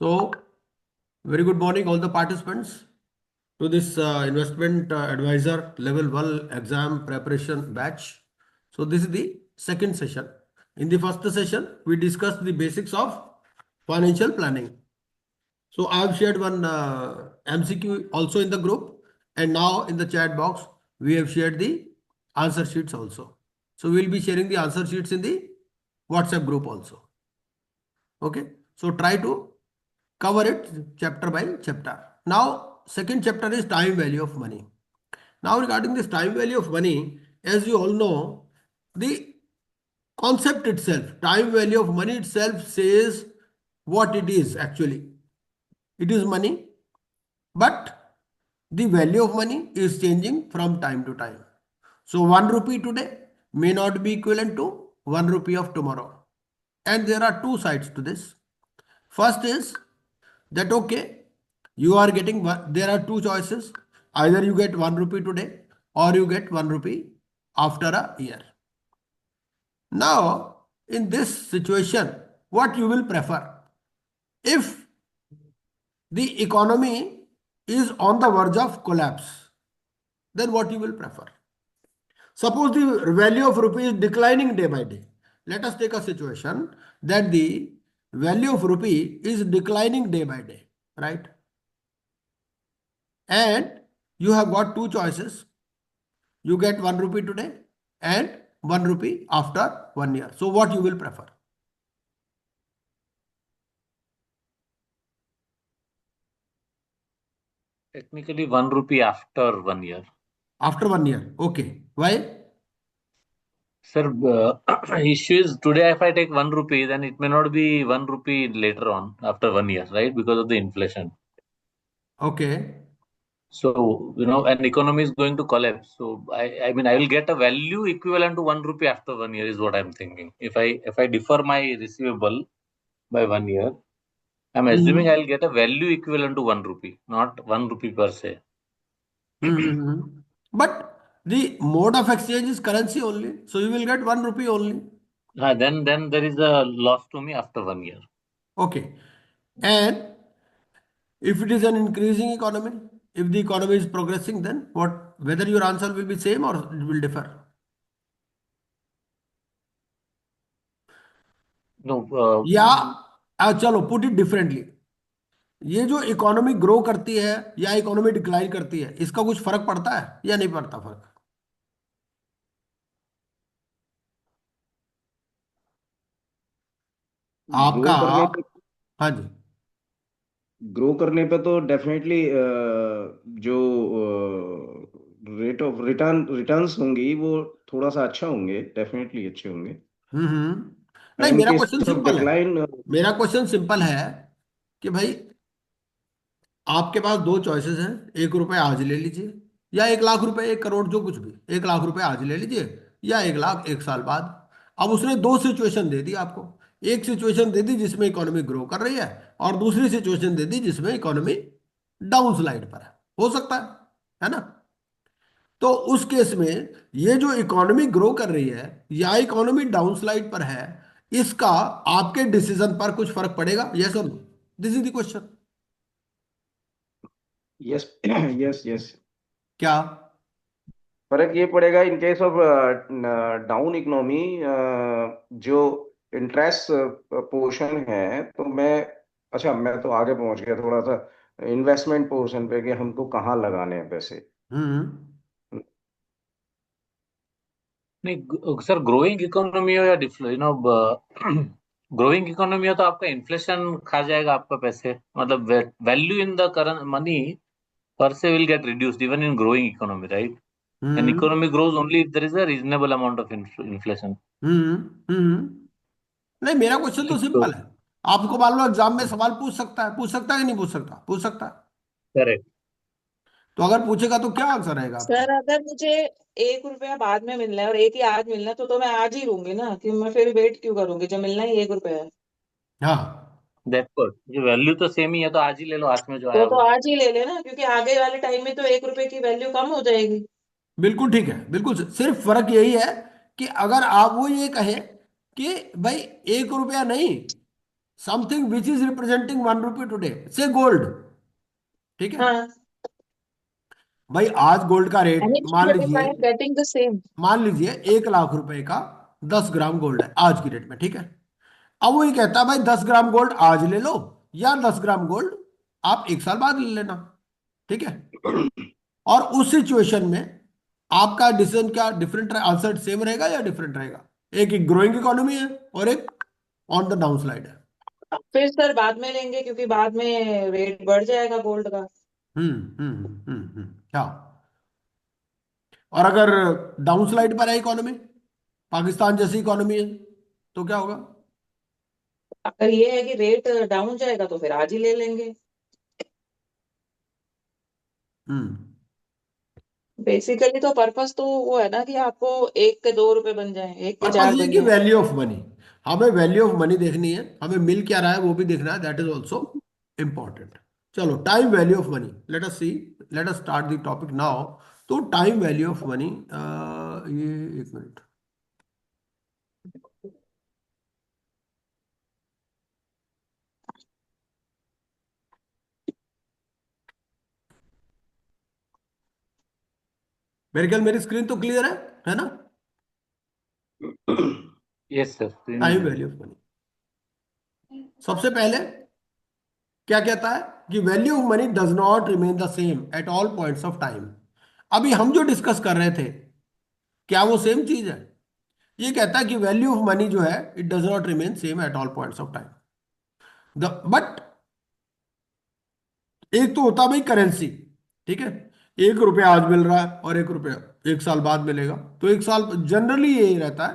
So, very good morning, all the participants, to this investment advisor level 1 exam preparation batch. So, this is the second session. In the first session, we discussed the basics of financial planning. So, I have shared one MCQ also in the group, and now in the chat box, we have shared the answer sheets also. So, we will be sharing the answer sheets in the WhatsApp group also. Okay, so try to cover it chapter by chapter. Now, second chapter is time value of money. Now, regarding this time value of money, as you all know, the concept itself, time value of money itself says what it is actually. It is money, but the value of money is changing from time to time. So, 1 rupee today may not be equivalent to 1 rupee of tomorrow. And there are two sides to this. First is that okay, you are getting one, there are two choices, either you get 1 rupee today or you get 1 rupee after a year. Now in this situation, what you will prefer? If the economy is on the verge of collapse, then what you will prefer? Suppose the value of rupee is declining day by day. Let us take a situation that the value of rupee is declining day by day, right? And you have got two choices. You get 1 rupee today and 1 rupee after 1 year. So what you will prefer? Technically, 1 rupee after 1 year. After 1 year. Okay. Why? Sir, issue is today if I take 1 rupee, then it may not be 1 rupee later on after 1 year, right? Because of the inflation. Okay. So, an economy is going to collapse. So, I mean, I will get a value equivalent to 1 rupee after 1 year is what I'm thinking. If I defer my receivable by 1 year, I'm assuming Mhm. I'll get a value equivalent to 1 rupee, not 1 rupee per se. Mhm. But the mode of exchange is currency only. So you will get 1 rupee only. Then there is a loss to me after 1 year. Okay. And if it is an increasing economy, if the economy is progressing, then what? Whether your answer will be same or it will differ. No, या चलो put it differently, ये जो economy grow करती है या economy decline करती है, इसका कुछ फर्क पड़ता है या नहीं पड़ता फर्क? ग्रो आपका करने पे हाँ जी। ग्रो करने पे तो डेफिनेटली जो रेट ऑफ रिटर्न्स होंगी वो थोड़ा सा अच्छा होंगे, डेफिनेटली अच्छे होंगे। नहीं, इन मेरा केस क्वेश्चन ऑफ सिंपल है। डिक्लाइन, मेरा क्वेश्चन सिंपल है कि भाई आपके पास दो चॉइसेस हैं, 1 रुपए आज ले लीजिए या 1 लाख रुपए, 1 करोड़, जो कुछ भी, 1 लाख रुपए आज ले लीजिए या 1 लाख 1 साल बाद। अब उसने दो सिचुएशन दे दी आपको। एक सिचुएशन दे दी जिसमें इकोनॉमी ग्रो कर रही है और दूसरी सिचुएशन दे दी जिसमें इकोनॉमी डाउन स्लाइड पर है। हो सकता है ना? तो उस केस में ये जो इकोनॉमी ग्रो कर रही है या इकोनॉमी डाउन स्लाइड पर है, इसका आपके डिसीजन पर कुछ फर्क पड़ेगा? यस और no? This is the question. Yes yes yes, क्या? फर्क ये पड़ेगा in case of down economy. जो इंटरेस्ट पोर्शन है, तो मैं, अच्छा मैं तो आगे पहुंच गया थोड़ा सा इन्वेस्टमेंट पोर्शन पे कि हमको कहाँ लगाने हैं पैसे। हम्म। नहीं सर, ग्रोइंग इकोनॉमी हो या ग्रोइंग इकोनॉमी हो तो आपका इन्फ्लेशन खा जाएगा आपका पैसे, मतलब value in the current money per se will get reduced even in growing economy, right? An hmm. economy grows only if there is a reasonable amount of inflation. हम्म। नहीं, मेरा क्वेश्चन तो So, सिंपल है। आपको मान लो exam में सवाल पूछ सकता है कि नहीं पूछ सकता? पूछ सकता है। correct. तो अगर पूछेगा तो क्या आंसर रहेगा आपका? सर अगर मुझे 1 रुपया बाद में मिलना है और एक ही आज मिलना है तो मैं आज ही लूंगी ना, कि मैं फिर वेट क्यों करूंगी, जब मिलना ही 1 रुपया है। हाँ, That's good. जो वैल्यू तो सेम ही है तो आज ही ले लो, हाथ में जो आया तो वो। आज ही ले लेना, क्योंकि आगे वाले टाइम में तो 1 रुपए की वैल्यू कम हो जाएगी। बिल्कुल ठीक है, बिल्कुल सिर्फ फर्क यही है कि अगर आप वो ये कहें कि भाई 1 रुपया नहीं, something which is representing 1 rupee today, से गोल्ड, ठीक है। हाँ, भाई आज गोल्ड का रेट and मान if I लीजिए, am getting the same. 1 lakh रुपए का 10 ग्राम गोल्ड है आज की डेट में, ठीक है। अब वो ये कहता है भाई 10 ग्राम गोल्ड आज ले लो, या 10 ग्राम गोल्ड आप 1 साल बाद ले लेना, ठीक है। और उस सिचुएशन में आपका डिसीजन क्या, डिफरेंट आंसर सेम रहेगा या डिफरेंट रहेगा? एक ग्रोइंग इकोनॉमी है और एक ऑन द डाउन स्लाइड है। फिर सर बाद में लेंगे, क्योंकि बाद में रेट बढ़ जाएगा गोल्ड का। क्या? और अगर डाउन स्लाइड पर है इकोनॉमी, पाकिस्तान जैसी इकोनॉमी है, तो क्या होगा? अगर ये है कि रेट डाउन जाएगा तो फिर आज ही ले लेंगे। हम्म बेसिकली तो पर्पस तो वो है ना कि आपको 1 के 2 रुपए बन जाए, 1 के 4 पर्पज ये बन कि जाए। वैल्यू ऑफ मनी, हमें वैल्यू ऑफ मनी देखनी है, हमें मिल क्या रहा है वो भी देखना है, दैट इज ऑल्सो इंपॉर्टेंट। चलो, time value of money, let us see, let us start the topic now. तो टाइम वैल्यू ऑफ मनी, ये एक मिनट, मेरे ख्याल मेरी स्क्रीन तो क्लियर है ना? Yes, sir. Screen is time visible. Value of money सबसे पहले क्या कहता है कि value of money does not remain the same at all points of time. अभी हम जो डिस्कस कर रहे थे, क्या वो सेम चीज है? ये कहता है कि वैल्यू ऑफ मनी जो है, it does not remain same at all points of time. The but एक तो होता है भाई करेंसी, ठीक है। 1 रुपया आज मिल रहा है और 1 रुपया 1 साल बाद मिलेगा, तो 1 साल जनरली यही रहता है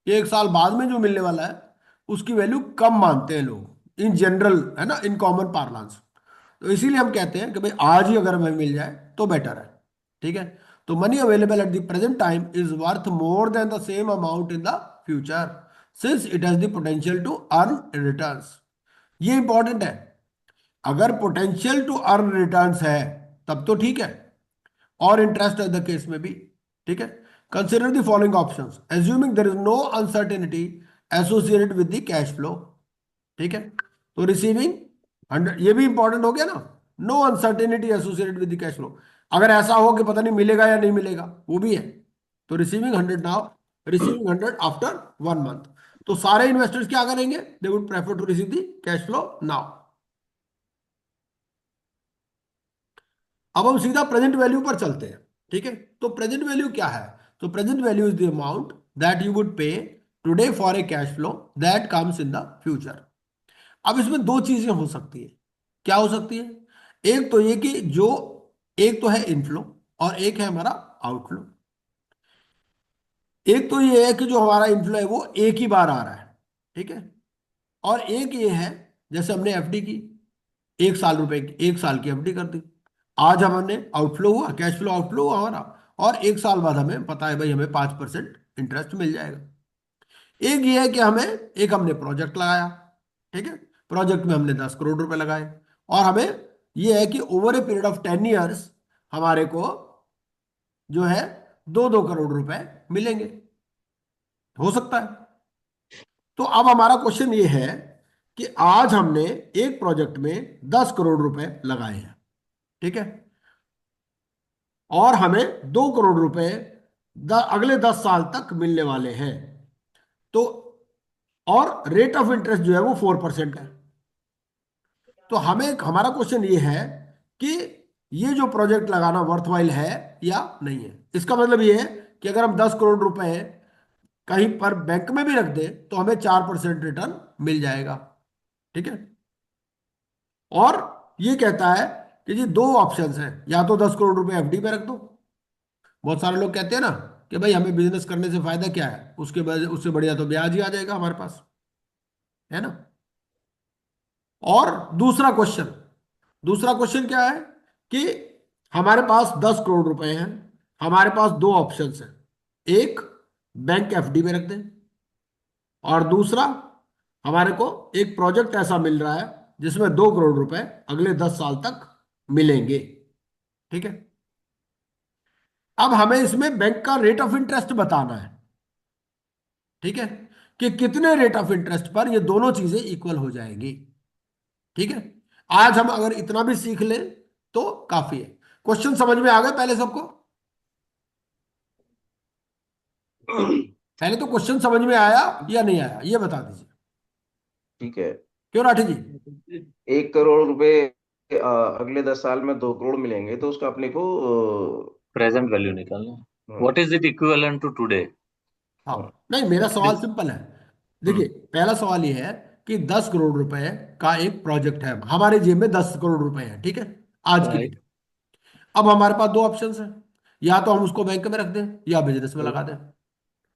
कि 1 साल बाद में जो मिलने वाला है उसकी वैल्यू कम मानते हैं लोग, इन जनरल, है ना, इन कॉमन पार्लांस। तो इसीलिए हम कहते हैं कि भाई आज ही अगर हमें मिल जाए तो बेटर है, ठीक है। तो money available at the present time is worth more than the same amount in the future, since it has the potential to earn returns. ये इंपॉर्टेंट है। अगर पोटेंशियल टू अर्न रिटर्न्स है तब तो ठीक है, और इंटरेस्ट द केस में भी, ठीक है। Consider the following options assuming there is no uncertainty associated with the cash flow, ठीक है। तो रिसीविंग 100, ये भी इंपॉर्टेंट हो गया ना, no uncertainty associated with the cash flow. अगर ऐसा हो कि पता नहीं मिलेगा या नहीं मिलेगा, वो भी है। तो receiving 100 now, receiving 100 after 1 month. तो सारे इन्वेस्टर्स क्या करेंगे? They would prefer to receive the cash flow now. अब हम सीधा प्रेजेंट वैल्यू पर चलते हैं, ठीक है। तो प्रेजेंट वैल्यू क्या है? तो present value is the amount that you would pay today for a cash flow that comes in the future. अब इसमें दो चीजें हो सकती है। क्या हो सकती है? एक तो ये कि जो, एक तो है इनफ्लो और एक है हमारा आउटफ्लो। एक तो ये है कि जो हमारा इनफ्लो है वो एक ही बार आ रहा है, ठीक है। और एक ये है, जैसे हमने एफडी की, 1 साल रुपए की, 1 साल की एफडी कर दी, आज हमने आउटफ्लो हुआ, कैश फ्लो आउटफ्लो हुआ हमारा, और 1 साल बाद हमें पता है भाई हमें 5% इंटरेस्ट मिल जाएगा। एक ये है कि हमें, एक हमने प्रोजेक्ट लगाया, ठीक है, प्रोजेक्ट में हमने 10 करोड़ रुपए लगाए, और हमें ये है कि over a period of 10 years हमारे को जो है 2-2 करोड़ रुपए मिलेंगे, हो सकता है। तो अब हमारा क्वेश्चन ये है कि आज हमने एक प्रोजेक्ट में 10 करोड़ रुपए लगाए हैं, ठीक है, और हमें 2 करोड़ रुपए अगले 10 साल तक मिलने वाले हैं। तो और रेट ऑफ इंटरेस्ट जो है वो 4% है। तो हमें, हमारा क्वेश्चन ये है कि ये जो प्रोजेक्ट लगाना वर्थवाइल है या नहीं है। इसका मतलब ये है कि अगर हम 10 करोड़ रुपए कहीं पर बैंक में भी रख दें तो हमें 4% रिटर्न मिल जाएगा, ठीक है। और ये कहता है कि जी दो ऑप्शंस हैं, या तो 10 करोड़ रुपए एफडी पे रख दो। बहुत सारे लोग कहते हैं ना कि भाई हमें बिजनेस करने से फायदा क्या है, उसके बाद उससे बढ़िया तो ब्याज ही आ जाएगा हमारे पास, है ना। और दूसरा क्वेश्चन क्या है कि हमारे पास 10 करोड़ रुपए हैं, हमारे पास दो ऑप्शंस हैं, एक बैंक एफडी में रख दें, और दूसरा हमारे को एक प्रोजेक्ट ऐसा मिल रहा है जिसमें 2 करोड़ रुपए अगले 10 साल तक मिलेंगे, ठीक है। अब हमें इसमें बैंक का रेट ऑफ इंटरेस्ट बताना है, ठीक है, कि कितने रेट ऑफ इंटरेस्ट पर ये दोनों चीजें इक्वल हो जाएंगी। ठीक है, आज हम अगर इतना भी सीख लें तो काफी है। क्वेश्चन समझ में आ गए पहले सबको? पहले तो क्वेश्चन समझ में आया या नहीं आया ये बता दीजिए। ठीक है। क्यों राठी जी? 1 करोड़ रुपए अगले 10 साल में 2 करोड़ मिलेंगे, तो उसका अपने को प्रेजेंट वैल्यू निकालना। Uh, what is it equivalent to today? हाँ, हाँ, नहीं मेरा इट सवाल इज। सिंपल है। देखिए, पहला सवाल ये है कि 10 करोड़ रुपए का एक प्रोजेक्ट है, हमारे जेब में 10 करोड़ रुपए है, ठीक है, आज की राइट। डेट। अब हमारे पास दो ऑप्शंस हैं, या तो हम उसको बैंक में रख दें या बिजनेस में लगा दें।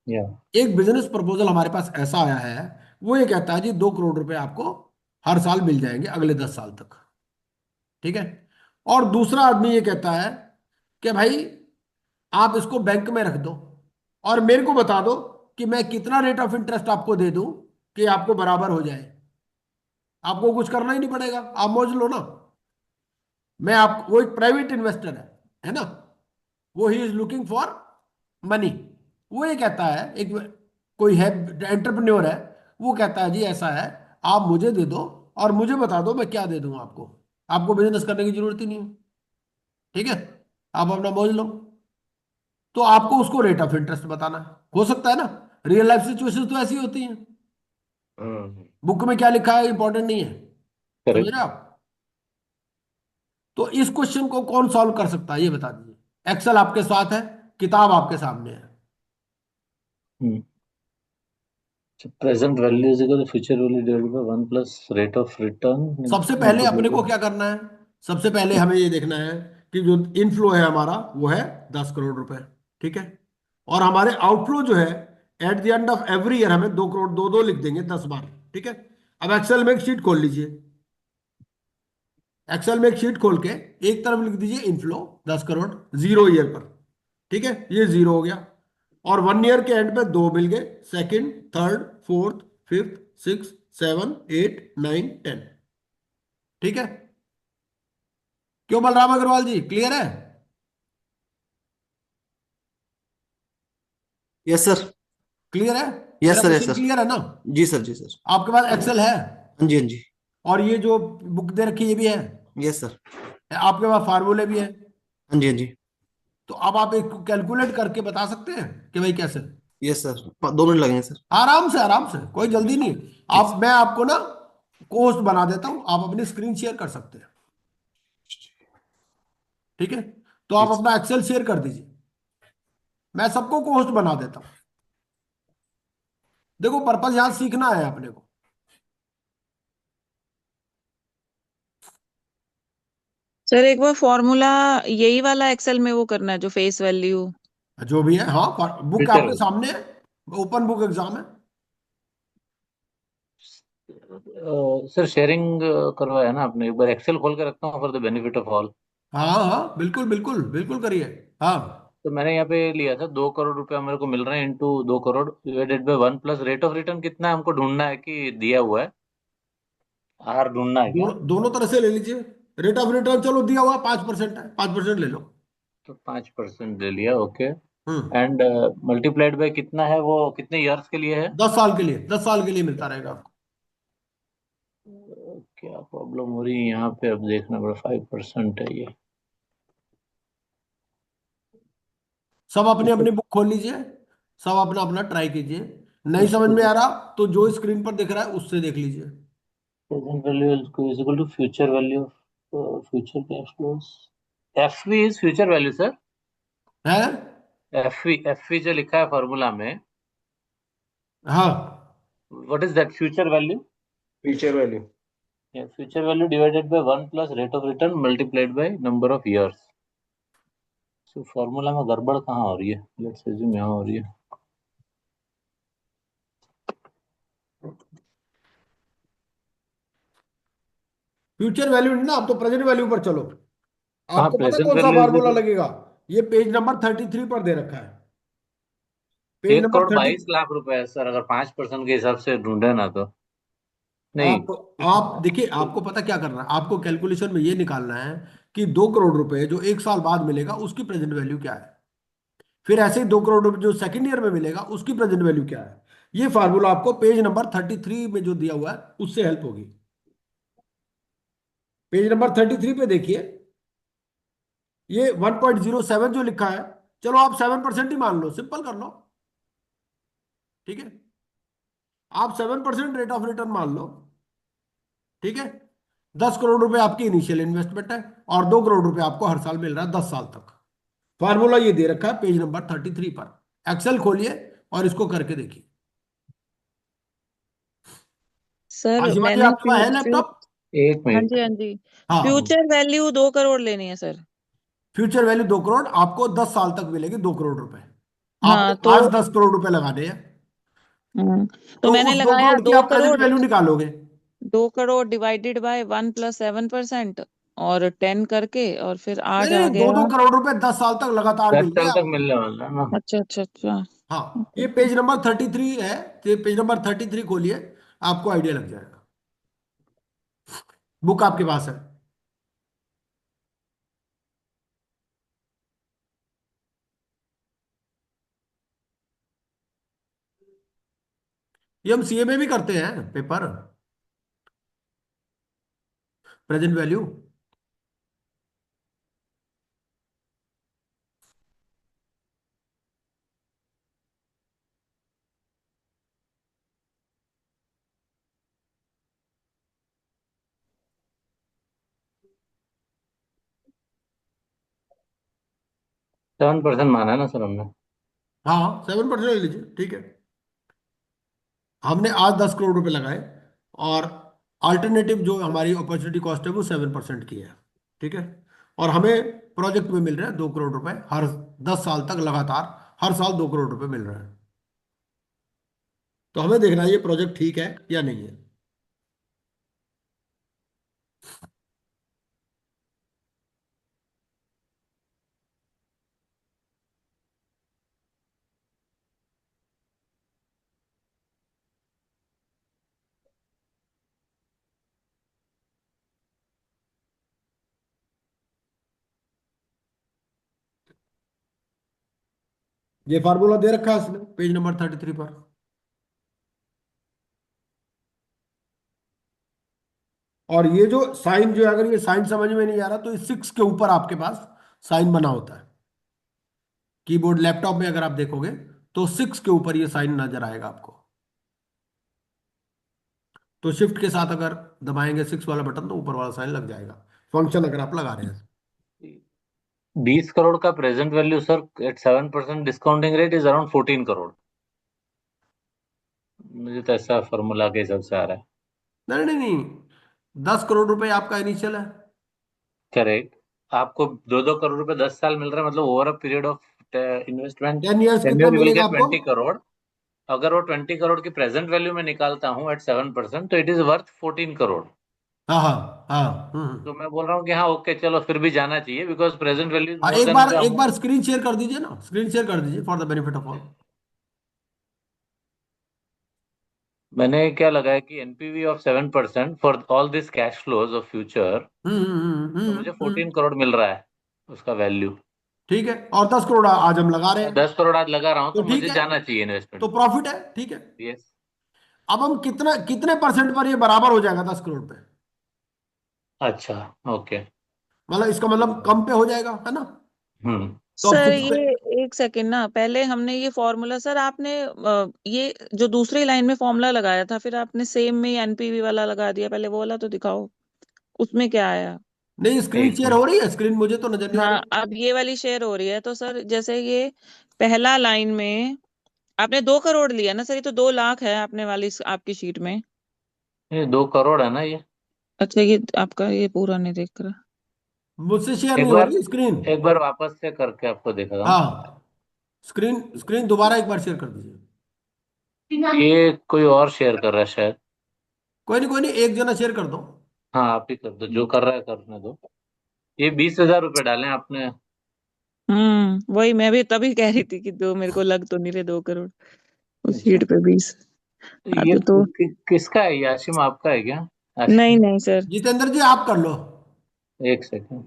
या एक बिजनेस प्रपोजल हमारे पास ऐसा आया है, वो ये कहता है जी 2 करोड़ रुपए आपको हर साल मिल जाएंगे अगले 10 साल तक। ठीक है। और दूसरा आदमी ये कहता है कि भाई आप इसको बैंक में रख दो और मेरे को बता दो कि मैं कितना रेट ऑफ इंटरेस्ट आपको दे दूं कि आपको बराबर हो जाए। आपको कुछ करना ही नहीं पड़ेगा, आप मौज लो ना। मैं आप, वो एक प्राइवेट इन्वेस्टर है ना, वो he is looking for money. वो ये कहता है, एक कोई है एंटरप्रेन्योर है, वो कहता है जी ऐसा है, आप मुझे दे दो और मुझे बता दो मैं क्या दे दूं आपको। आपको बिजनेस करने की जरूरत ही नहीं है। ठीक है, आप अपना मौज लो। तो आपको उसको रेट ऑफ इंटरेस्ट बताना है। हो सकता है ना, रियल लाइफ सिचुएशन तो ऐसी होती हैं। हम्म, बुक में क्या लिखा है इंपॉर्टेंट नहीं है। समझ करेक्ट। रहे आप? तो इस क्वेश्चन को कौन सॉल्व कर सकता है ये बता दीजिए। एक्सेल आपके साथ है, किताब आपके सामने है। Present value is equal to future value divided by 1 plus rate of return सबसे पहले अपने को मल्टीप्लाइड। क्या करना है? सबसे पहले हमें ये देखना है कि जो इनफ्लो है हमारा वो है 10 करोड़ रुपए। ठीक है, और हमारे आउटफ्लो जो है eight the end of every year हमें 2 करोड़, दो दो लिख देंगे 10 बार। ठीक है, अब एक्सेल में एक शीट खोल लीजिए। एक्सेल में एक शीट खोल के एक तरफ लिख दीजिए इनफ्लो 10 करोड़, 0 ईयर पर। ठीक है, ये 0 हो गया। और 1 ईयर के एंड पे दो मिल गए, second, third, fourth, fifth, six, seven, eight, nine, 10। ठीक है, क्यों बलराम अग्रवाल जी, क्लियर है? Yes sir. क्लियर है? यस मेरा sir, yes question sir. Clear है ना? जी सर, जी सर। आपके पास एक्सेल है हाँ जी, हाँ जी। और ये जो बुक दे रखी है ये भी है, यस सर। आपके पास फार्मूले भी है। हाँ जी, हाँ जी। तो अब आप एक कैलकुलेट करके बता सकते हैं कि भाई कैसे। यस सर, 2 मिनट लगेंगे सर। आराम से, आराम से, कोई जल्दी नहीं। ठीक आप, मैं आपको ना कोस्ट बना देता हूं, आप अपनी स्क्रीन शेयर कर सकते हैं। ठीक है, तो आप ठीक अपना एक्सेल शेयर कर दीजिए, मैं सबको कोस्ट बना देता हूं। देखो, पर्पस यहां सीखना है अपने को। सर एक बार फॉर्मूला यही वाला एक्सेल में वो करना है जो फेस वैल्यू। जो भी है, हाँ, बुक फ्यूचर आपके सामने है, ओपन बुक एग्जाम है। सर शेयरिंग करवाया ना आपने, एक बार एक्सेल खोल के रखता हूँ for the benefit of all. हाँ हाँ, बिल्कुल बिल्कुल बिल्कुल करिए। हाँ, तो मैंने यहाँ पे लिया था 2 करोड़ रुपया मेरे को मिल रहे हैं into 2 crore divided by 1 plus rate of return कितना है हमको ढूंढना है कि दिया हुआ है? आर ढूंढना है क्या? दोनों दोनों तरह से ले लीजिए। रेट ऑफ रिटर्न चलो दिया हुआ 5% है, 5% ले लो। तो 5% ले लिया, okay. Hmm, and multiplied by कितना है, वो कितने ईयर्स के लिए है? 10 साल के लिए, 10 साल के लिए मिलता रहेगा आपको। क्या प्रॉब्लम हो रही है यहाँ पे, अब देखना पड़ा, 5% है ये। सब अपनी इसको अपनी बुक खोल लीजिए, सब अपना अपना ट्राई कीजिए। नहीं समझ में आ रहा तो जो स्क्रीन पर दिख रहा है उससे देख लीजिए। Present value is equal to future value of future cash flows. FV is future value sir. है? एफवी जो लिखा है फॉर्मूला में, हाँ, what is that future value? Future value. Future value divided by 1 plus rate of return multiplied by number of years. तो formula में गड़बड़ कहाँ हो रही है? लेट्स अज्यूम यहाँ हो रही है। फ्यूचर वैल्यू नहीं ना, आप तो प्रेजेंट वैल्यू पर चलो। हाँ, आपको पता प्रेजेंट कौन सा वैल्यू इज फार्मूला इक्वल लगेगा? ये पेज नंबर 33 पर दे रखा है, पेज एक नंबर करोड़ 30। बाईस लाख रुपए है सर, अगर 5% के हिसाब से ढूंढे ना तो। नहीं। आप आप देखिए, आपको पता क्या करना है, आपको कैलकुलेशन में ये निकालना है कि 2 करोड़ रुपए जो एक साल बाद मिलेगा उसकी प्रेजेंट वैल्यू क्या है। फिर ऐसे ही 2 करोड़ रुपए जो सेकंड ईयर में मिलेगा उसकी प्रेजेंट वैल्यू क्या है। ये फार्मूला आपको पेज नंबर 33 में जो दिया हुआ है उससे हेल्प होगी। पेज नंबर 33 पे देखिए, ये 1.07 जो लिखा है, चलो आप 7% ही मान लो, सिंपल कर लो, ठीक है। आप 7% रेट ऑफ रिटर्न मान लो, ठीक है। 10 करोड़ रुपए आपकी इनिशियल इन्वेस्टमेंट है और 2 करोड़ रुपए आपको हर साल मिल रहा है 10 साल तक। फार्मूला ये दे रखा है पेज नंबर 33 पर। एक्सेल खोलिए और इसको करके देखिए। सर आशिमा जी, मैंने आपके पास है लैपटॉप? एक हाँ मिनट। जी हाँ जी। हाँ। फ्यूचर वैल्यू 2 करोड़ लेनी है सर। फ्यूचर वैल्यू 2 करोड़ आपको 10 साल तक मिलेगी, 2 करोड़ रुपए। हाँ आपने तो आज 10 करोड़ रुपए लगाने हैं, तो तो मैंने उस दो लगाया करोड़ की दो आप प्रेजेंट करोड़ वैल्यू निकालोगे। 2 करोड़ डिवाइडेड बाय 1+7% और 10 करके, और फिर नहीं आज नहीं, आ दो गया। दो करोड़ रुपए 10 साल तक लगातार दस मिल रहे साल हैं तक आपको। मिलने वाला है ना। अच्छा अच्छा अच्छा। हाँ, ओके। ये पेज नंबर 33 है, तो ये पेज नंबर 33 खोलिए, आपको आइडिया लग जाएगा। बुक आपके पास है? ये हम सीए में भी करते हैं पेपर, प्रेजेंट वैल्यू। 7% माना है ना सर हमने। हाँ, 7% ले लीजिए, ठीक है। हमने आज 10 करोड़ रुपए लगाए और अल्टरनेटिव जो हमारी अपॉर्चुनिटी कॉस्ट है वो 7% की है, ठीक है। और हमें प्रोजेक्ट में मिल रहे हैं 2 करोड़ रुपए हर 10 साल तक लगातार, हर साल 2 करोड़ रुपए मिल रहे हैं। तो हमें देखना है ये प्रोजेक्ट ठीक है या नहीं है। ये फार्मूला दे रखा है इसने पेज नंबर 33 पर। और ये जो साइन जो है, अगर ये साइन समझ में नहीं आ रहा तो इस 6 के ऊपर आपके पास साइन बना होता है। कीबोर्ड लैपटॉप में अगर आप देखोगे तो 6 के ऊपर ये साइन नजर आएगा आपको। तो शिफ्ट के साथ अगर दबाएंगे 6 वाला बटन तो ऊपर वाला साइन लग जाएगा, फंक्शन अगर आप लगा रहे हैं। 20 करोड़ का present value sir at 7% discounting rate is around 14 crore. मुझे तो ऐसा फॉर्मूला के हिसाब से आ रहा है। नहीं नहीं नहीं, 10 करोड़ रुपए आपका इनिशियल है। करेक्ट। आपको 2-2 करोड़ रुपए 10 साल मिल रहा है, मतलब over a period of investment 10 years कितना टेन्योर यू विल मिलेगा गेट आपको? 20 करोड़। अगर वो 20 करोड़ की प्रेजेंट वैल्यू में निकालता हूँ एट 7%, तो इट इज वर्थ 14 करोड़। हाँ हाँ हाँ। तो मैं बोल रहा हूँ कि हाँ ओके चलो फिर भी जाना चाहिए, बिकॉज प्रेजेंट वैल्यू इज हाँ, मोर देन द एक बार अमाउंट। स्क्रीन शेयर कर दीजिए ना, स्क्रीन शेयर कर दीजिए for the benefit of all. मैंने क्या लगाया कि NPV of 7% for all this cash flows of future, तो मुझे 14 करोड़ मिल रहा है उसका वैल्यू। ठीक है, और 10 करोड़ आज हम लगा रहे और हैं, 10 करोड़ आज लगा रहा हूँ, तो तो ठीक मुझे है, जाना चाहिए तो इन्वेस्टमेंट। प्रॉफिट है, ठीक है। यस। अब हम कितना कितने परसेंट पर ये बराबर हो जाएगा 10 करोड़ पे? अच्छा। ओके। मतलब इसका मतलब कम पे हो जाएगा, है ना? हम्म। तो अब सर 6 पे। ये एक सेकेंड ना, पहले हमने ये फॉर्मूला, सर आपने ये जो दूसरी लाइन में फॉर्मूला लगाया था, फिर आपने सेम में एनपीवी वाला लगा दिया, पहले वो वाला तो दिखाओ, उसमें क्या आया। नहीं, स्क्रीन एक शेयर हो मिनट। रही है, स्क्रीन मुझे तो नजर नहीं आ हाँ रही। अब ये वाली शेयर हो रही है, तो सर जैसे ये पहला लाइन में आपने 2 करोड़ लिया ना सर, ये तो 2 लाख है आपने वाली आपकी शीट में। ये 2 करोड़ है ना ये। अच्छा ये आपका ये पूरा नहीं देख रहा। मुझसे शेयर एक नहीं हो बार रही स्क्रीन। एक बार वापस से करके आपको दिखा रहा हूँ। हाँ, स्क्रीन स्क्रीन दोबारा एक बार शेयर कर दीजिए। ये कोई और शेयर कर रहा है शायद। कोई नहीं कोई नहीं, एक जना शेयर कर दो। हाँ आप ही कर दो, जो कर रहा है करने दो। ये 20,000 रुपए डाले आपने। वही मैं भी तभी कह रही थी कि दो, मेरे को लग तो नहीं रहे 2 करोड़ उस अच्छा। शीट पे 20। ये अब तो किसका है ये? आशिम आपका है क्या? नहीं आशिम। नहीं सर। जितेंद्र जी, आप कर लो। एक सेकंड।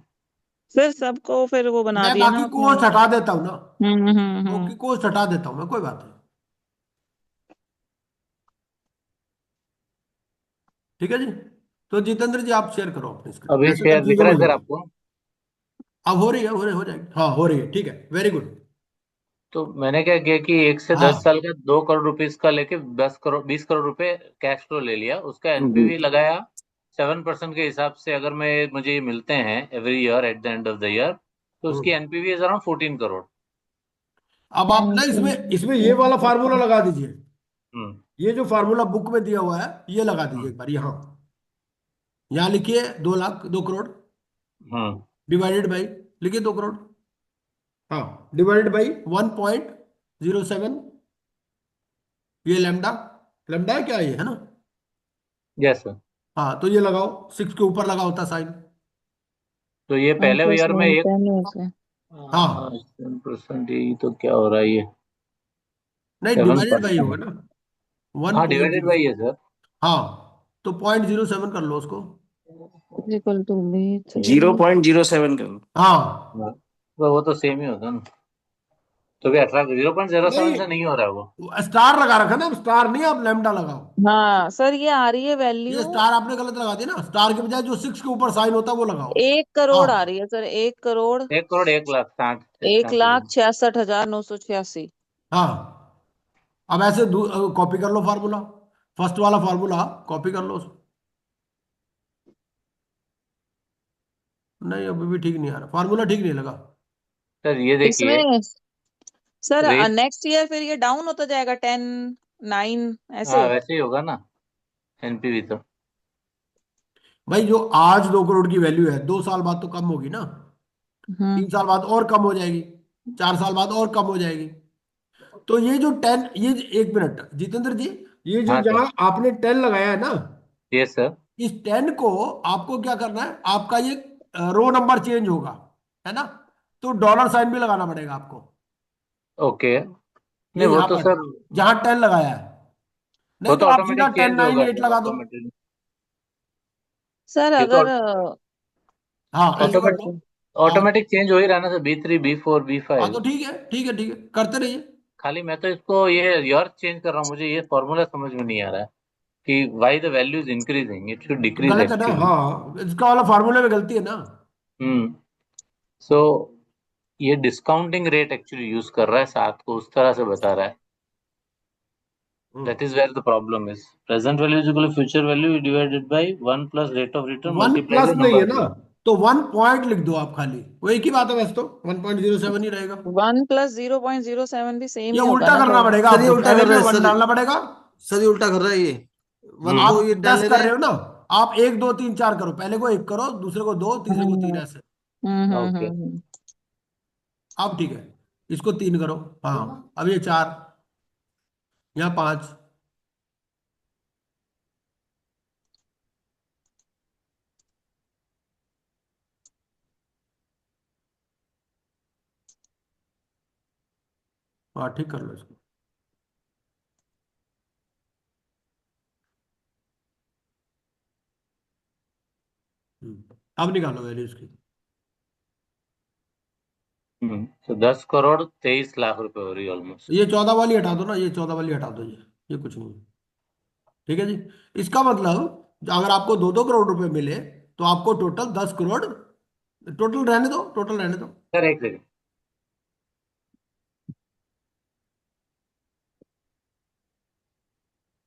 सर सबको फिर वो बना मैं दिया ना बाकी आपने। कोर्स हटा देता हूँ ना, हम्म। बाकी कोर्स हटा देता हूँ मैं, कोई बात नहीं। ठीक है जी। तो जितेंद्र जी आप शेयर करो अपनी स्क्रीन, अभी वैसे शेयर दिख कंफ्यूजन रहा हो है सर जाएगी। आपको? अब हो रही है, हो जाएगी, हाँ हो रही है, ठीक है, वेरी गुड। तो मैंने क्या किया कि 1 से 10 साल का 2 करोड़ रुपीज का लेके 10 करोड़ 20 करोड़ रुपए कैश फ्लो ले लिया, उसका हम्म। एनपीवी लगाया 7% के हिसाब से। अगर मैं मुझे ये मिलते हैं every year at the end of the year, तो उसकी hmm. NPV is around 14 crore. अब आप ना इसमें इसमें ये वाला फार्मूला लगा दीजिए। हम्म ये जो फार्मूला बुक में दिया हुआ है ये लगा दीजिए हम्म एक बार यहाँ। यहाँ लिखिए 2 लाख, 2 करोड़ हम्म डिवाइडेड बाई, लिखिए 2 करोड़, हाँ, डिवाइडेड बाई 1.07। ये लैम्डा, लैम्डा है क्या, ये है ना? Yes sir. हाँ, तो ये लगाओ, 6 के ऊपर लगा होता साइन। तो ये पहले प्लस ईयर में वन एक 10 से। हाँ, 7%, ये तो क्या हो रहा है ये? नहीं सेवन डिवाइडेड बाई होगा परसेंट ना, वन हाँ, पॉइंट डिवाइडेड जीरो बाई है सर। हाँ, तो 0.07 कर लो उसको। Equal to be 3। 0.07 करो। हाँ, हाँ, तो वो तो सेम ही होता ना। तो भी 0.07 नहीं से नहीं हो रहा है वो। स्टार लगा रखा ना, अब स्टार नहीं, आप लैम्डा लगाओ। हाँ सर, ये आ रही है ये वैल्यू। स्टार आपने गलत लगा दिया ना, स्टार के बजाय जो 6 के ऊपर साइन होता है वो लगाओ। 1 करोड़ आ हाँ, रही है सर, 1 करोड़ 1 करोड़ 1 लाख 60 एक 66 लाख हजार। 66,986। हाँ, अब ऐसे कॉपी कर लो फार्मूला, फर्स्ट वाला फार्मूला कॉपी कर लो नहीं, अभी भी ठीक नहीं आ रहा, फार्मूला ठीक नहीं लगा। सर ये देखिए, इसमें सर रेट। नेक्स्ट ईयर फिर ये डाउन होता जाएगा 10 9 हाँ, ऐसे। वैसे ही होगा ना एनपीवी तो। भाई जो आज 2 करोड़ की वैल्यू है, 2 साल बाद तो कम होगी ना, हम्म 3 साल बाद और कम हो जाएगी, 4 साल बाद और कम हो जाएगी। तो ये जो 10, ये एक मिनट जितेंद्र जी, ये जो हाँ सर। जहां आपने 10 लगाया है ना, यस सर। इस 10 को आपको क्या करना है, आपका ये रो नंबर चेंज होगा, है ना? तो डॉलर साइन भी लगाना पड़ेगा आपको। ओके। ये नहीं, वो यहां तो पर सर, जहां 10 लगाया है, वो नहीं तो तो आप सीधा ऑटोमेटिक 10 चेंज नाइन होगा एट सर, लगा दो। ऑटोमेटिक। सर ये तो अगर हाँ, ऐसे कर ऑटोमेटिक लो। हाँ, ऑटोमेटिक चेंज हो ही रहा है ना सर, B3 B4 बी हाँ तो फाइव ठीक है, ठीक है, ठीक है, करते रहिए। खाली मैं तो इसको ये ईयर चेंज कर रहा हूँ, मुझे ये फॉर्मूला समझ में नहीं आ रहा है कि why the value is increasing, it should decrease गलत है ना, एक्चुअली। हाँ, इसका वाला फार्मूले में गलती है ना। हम्म सो ये डिस्काउंटिंग रेट एक्चुअली यूज कर रहा है, साथ को उस तरह से बता रहा है। That is where the problem is. Present value is equal to future value divided by 1 plus rate of return one multiplied plus by नहीं number है of ना, years. तो 1 पॉइंट लिख दो आप खाली, वो एक ही बात है वैसे तो, 1.07 ही रहेगा। 1 प्लस 0.07 भी सेम ये ही होगा उल्टा ना करना सर। पड़ेगा सर ये आपको, उल्टा पहले कर रहा में है वन सर। डालना पड़ेगा। सर ये उल्टा कर रहा है ये। वन हम्म को ये आप डाल 10 ले कर रहा रहे है। हो ना, आप 1 2 3 4 करो, पहले को 1 करो, दूसरे को 2, तीसरे को 3, हम्म ऐसे। Okay. हम्म। अब ठीक है, इसको 3 करो, हाँ, अब ये 4, यहाँ 5, हाँ ठीक कर लो इसको। अब निकालो वैल्यू इसकी। तो 10 करोड़ 23 लाख रुपए हो रही है ऑलमोस्ट। ये 14 वाली हटा दो ना, ये 14 वाली हटा दो, ये कुछ नहीं है। ठीक है जी, इसका मतलब अगर आपको 2 2 करोड़ रुपए मिले, तो आपको टोटल 10 करोड़, टोटल रहने दो, टोटल रहने दो। सर एक सेकंड।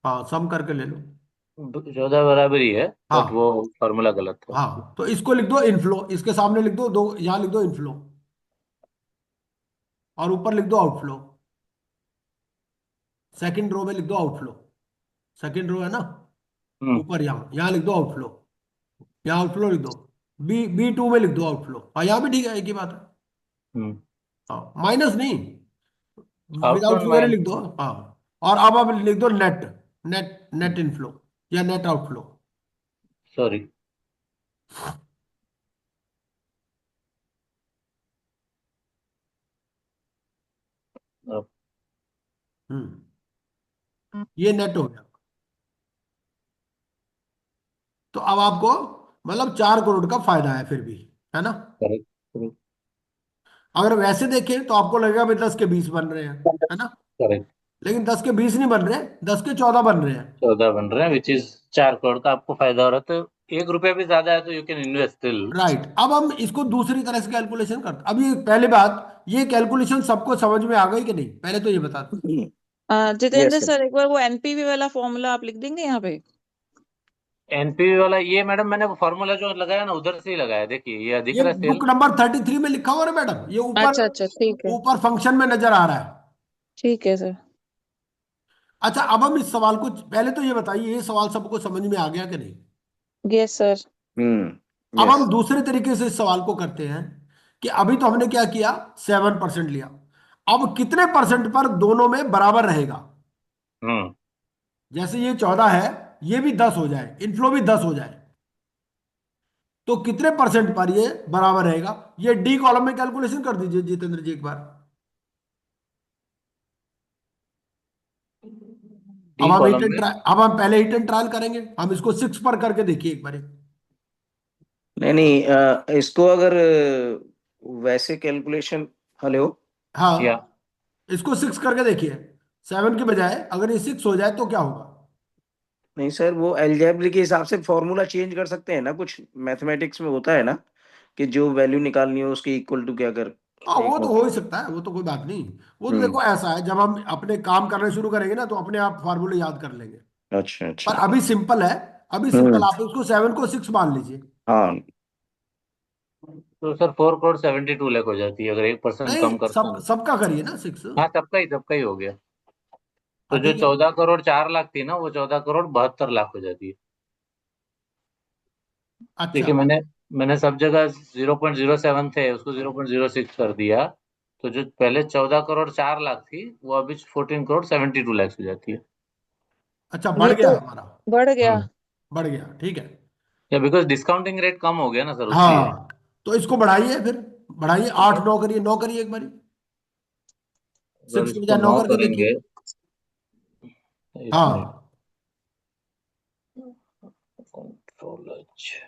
हाँ, सम करके ले लो। 14 बराबर ही है, बट वो हाँ, फॉर्मूला गलत था। हाँ, तो इसको लिख दो इनफ्लो, इसके सामने लिख दो दो, यहाँ लिख दो इनफ्लो, और ऊपर लिख दो आउटफ्लो, सेकंड रो में लिख दो आउटफ्लो, सेकंड रो है ना, हम्म ऊपर यहाँ लिख दो आउटफ्लो, यहाँ आउटफ्लो लिख दो, B2 में लिख दो आउटफ्लो, हाँ यहाँ भी ठीक है, एक ही बात है। हम्म हाँ, माइनस नहीं, विदाउट आउटफ्लो फिगर ही लिख दो, हाँ। और अब आप लिख दो नेट, नेट इनफ्लो या नेट आउटफ्लो। सॉरी। ये नेट हो गया। तो अब आपको मतलब 4 करोड़ का फायदा है फिर भी, है ना? करेक्ट अगर वैसे देखें तो आपको लगेगा भाई 10 के 20 बन रहे हैं, है ना? करेक्ट। लेकिन 10 के 20 नहीं बन रहे, 10 के 14 बन रहे हैं। 14 बन रहे हैं, विच इज 4 करोड़ का आपको फायदा हो रहा है, तो 1 रुपया भी ज्यादा है तो you can invest still. Right, अब हम इसको दूसरी तरह से कैलकुलेशन करते, अब ये पहले बात, ये कैलकुलेशन सबको समझ में आ गई कि नहीं, पहले तो ये बता दो। Jitendra yes sir. सर, एक बार वो एनपीवी वाला फॉर्मूला आप लिख देंगे यहाँ पे? एनपीवी वाला ये मैडम मैंने फॉर्मूला जो लगाया ना उधर से ही लगाया, देखिए ये दिख ये रहा है सेल। बुक नंबर 33 में लिखा हुआ है मैडम, ये ऊपर, अच्छा अच्छा, ठीक है। ऊपर फंक्शन में नजर आ रहा है। ठीक है सर। अच्छा, अब हम इस सवाल को, पहले तो ये बताइए, ये सवाल सबको समझ में आ गया कि नहीं। Yes sir. अब हम यस। दूसरे तरीके से इस सवाल को करते हैं कि अभी तो हमने क्या किया, 7% लिया, अब कितने परसेंट पर दोनों में बराबर रहेगा। हम्म। जैसे ये 14 है, ये भी 10 हो जाए, इनफ्लो भी 10 हो जाए, तो कितने परसेंट पर ये बराबर रहेगा। ये डी कॉलम में कैलकुलेशन कर दीजिए जितेंद्र जी एक बार। डी कॉलम में। अब हम पहले हिट एंड ट्रायल करेंगे, हम इसको 6 पर करके देखिए एक बार। नहीं नहीं, इसको अगर वैसे कैलकुलेशन, हेलो। या हाँ, इसको 6 करके देखिए, 7 के बजाय अगर ये 6 हो जाए तो क्या होगा। नहीं सर, वो अलजेब्रिक के हिसाब से फॉर्मूला चेंज कर सकते हैं ना, कुछ मैथमेटिक्स में होता है ना, कि जो वैल्यू निकालनी हो उसके इक्वल टू क्या कर। हाँ, वो एक तो मिनट। हो ही सकता है, वो तो कोई बात नहीं। वो तो हम्म। देखो ऐसा है, जब हम अपने काम करना शुरू करेंगे ना तो अपने आप फार्मूले याद कर लेंगे। अच्छा पर अच्छा। अभी सिंपल है, अभी हम्म। सिंपल, आप उसको 7 को 6 मान लीजिए। हाँ। तो सर 4 करोड़ 72 लाख हो जाती है अगर 1% नहीं, कम करता सब हूँ। सबका करिए ना 6। हाँ, सबका ही हो गया। तो हाँ जो ठीक है। 14 करोड़ 4 लाख थी ना, वो 14 करोड़ 72 लाख हो जाती है। अच्छा देखिए मैंने सब जगह 0.07 थे, उसको 0.06 कर दिया। तो जो पहले 14 करोड़ 4 लाख थी, वो अभी 14 करोड़ 72 लाख हो जाती है। अच्छा, बढ़ ये गया तो हमारा, बढ़ गया। हम्म। बढ़ गया, ठीक है। या बिकॉज डिस्काउंटिंग रेट कम हो गया ना सर, उसलिए। हाँ, तो इसको बढ़ाइए फिर, बढ़ाइए, 8 9 करिए, 9 करिए एक बार। अगर 6 के इसको बजाय 9 9 करके करेंगे, देखिए। एक मिनट। हाँ, कंट्रोल अच्छा।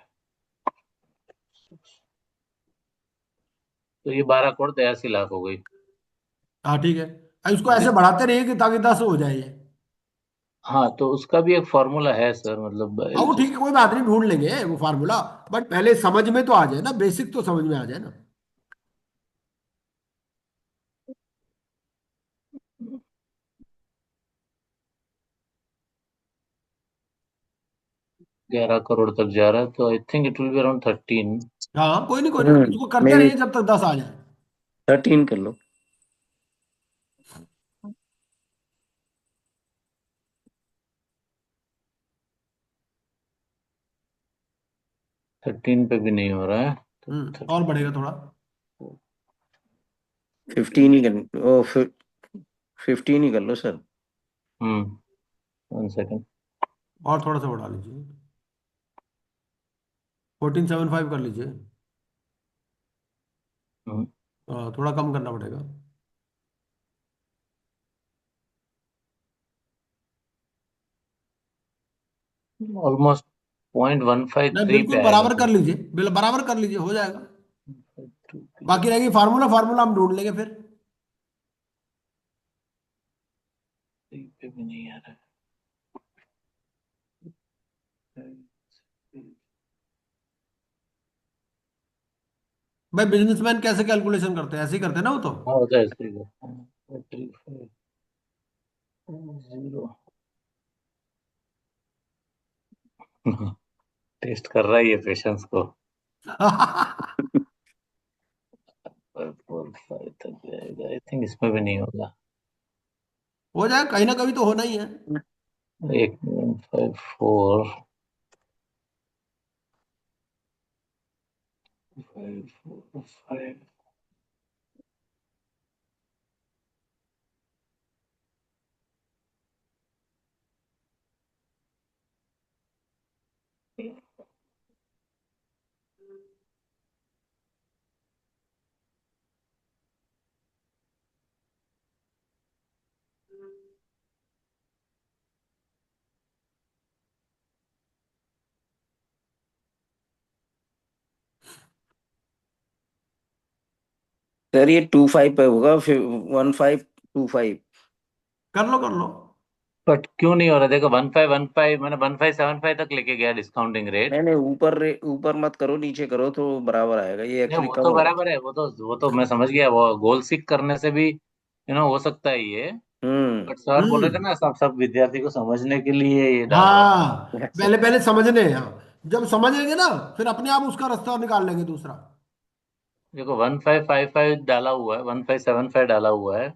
तो ये 12 करोड़ 83 लाख हो गई। हाँ ठीक है, अब इसको ऐसे बढ़ाते रहिए कि ताकि 10 हो जाए ये। हाँ, तो उसका भी एक फॉर्मूला है सर, मतलब हाँ वो ठीक है, कोई बात नहीं, ढूंढ लेंगे वो फार्मूला। बट पहले समझ में तो आ जाए ना, बेसिक तो समझ में आ जाए ना। 11 करोड़ तक जा रहा है, तो I think it will be around 13। हाँ कोई नहीं, इसको मे करते बी रहिए जब तक 10 आ जाए। 13 कर लो। 13 पे भी नहीं हो रहा है, तो और बढ़ेगा थोड़ा। 15 ही कर, ओ 15 ही कर लो सर। हम्म। 1 सेकेंड। और थोड़ा सा बढ़ा लीजिए, 1475 कर लीजिए। थोड़ा कम करना पड़ेगा। ऑलमोस्ट नहीं, 0.153 पे बिल्कुल आएगा बराबर सर। कर लीजिए, बराबर कर लीजिए, हो जाएगा। बाकी रहेगी फार्मूला, फार्मूला हम ढूंढ लेंगे फिर। पे भी नहीं आ रहा है। भाई बिजनेसमैन कैसे कैलकुलेशन करते हैं, ऐसे ही करते हैं ना वो तो। हाँ, होता है इसलिए। 35 0। टेस्ट कर रहा है ये पेशेंस को। 545 तक जाएगा, आई थिंक इसमें भी नहीं होगा। हो जाए, कहीं ना कहीं तो होना ही है। 1.54। 545। सर ये 25 पे होगा, फिर 1525। कर लो। बट क्यों नहीं हो रहा? देखो 1515 मैंने 1575 तक लेके गया डिस्काउंटिंग रेट। नहीं नहीं, ऊपर मत करो, नीचे करो तो बराबर आएगा, ये नहीं एक्चुअली वो कम तो हो रहा बराबर है, वो तो मैं समझ गया, वो गोल सीक करने से भी हो सकता है ये। है। बट सर बोल रहे थे हम्म। ना, सब सब विद्यार्थी को समझने के लिए ये डाल रहे हैं। हाँ, पहले पहले समझने, हाँ, जब समझ लेंगे ना फिर अपने आप उसका रास्ता निकाल लेंगे दूसरा। देखो 1555 डाला हुआ है, 1575 डाला हुआ है,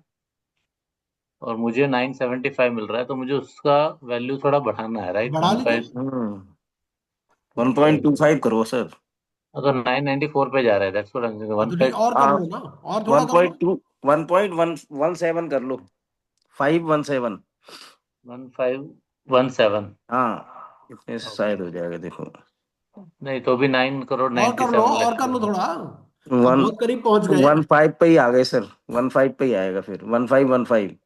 और मुझे 975 मिल रहा है, तो मुझे उसका वैल्यू थोड़ा बढ़ाना है, राइट? बढ़ा वन लीजिए। फाइव 1.25 करो सर। अगर 994 पे जा रहा है, दैट्स व्हाट आई एम हाँ वन तो ठीक, फाइव और कर लो ना, और थोड़ा वन कर लो। पॉइंट टू 1.117 कर लो, 517। 1517। हाँ, इतने से ओके। शायद हो जाएगा, देखो। नहीं तो भी 9 करोड़ 97 लाख और कर लो हो थोड़ा, गया। अब वन बहुत करीब पहुंच गए। 15 पे ही आ गए सर, 15 पे ही आएगा फिर, 1515।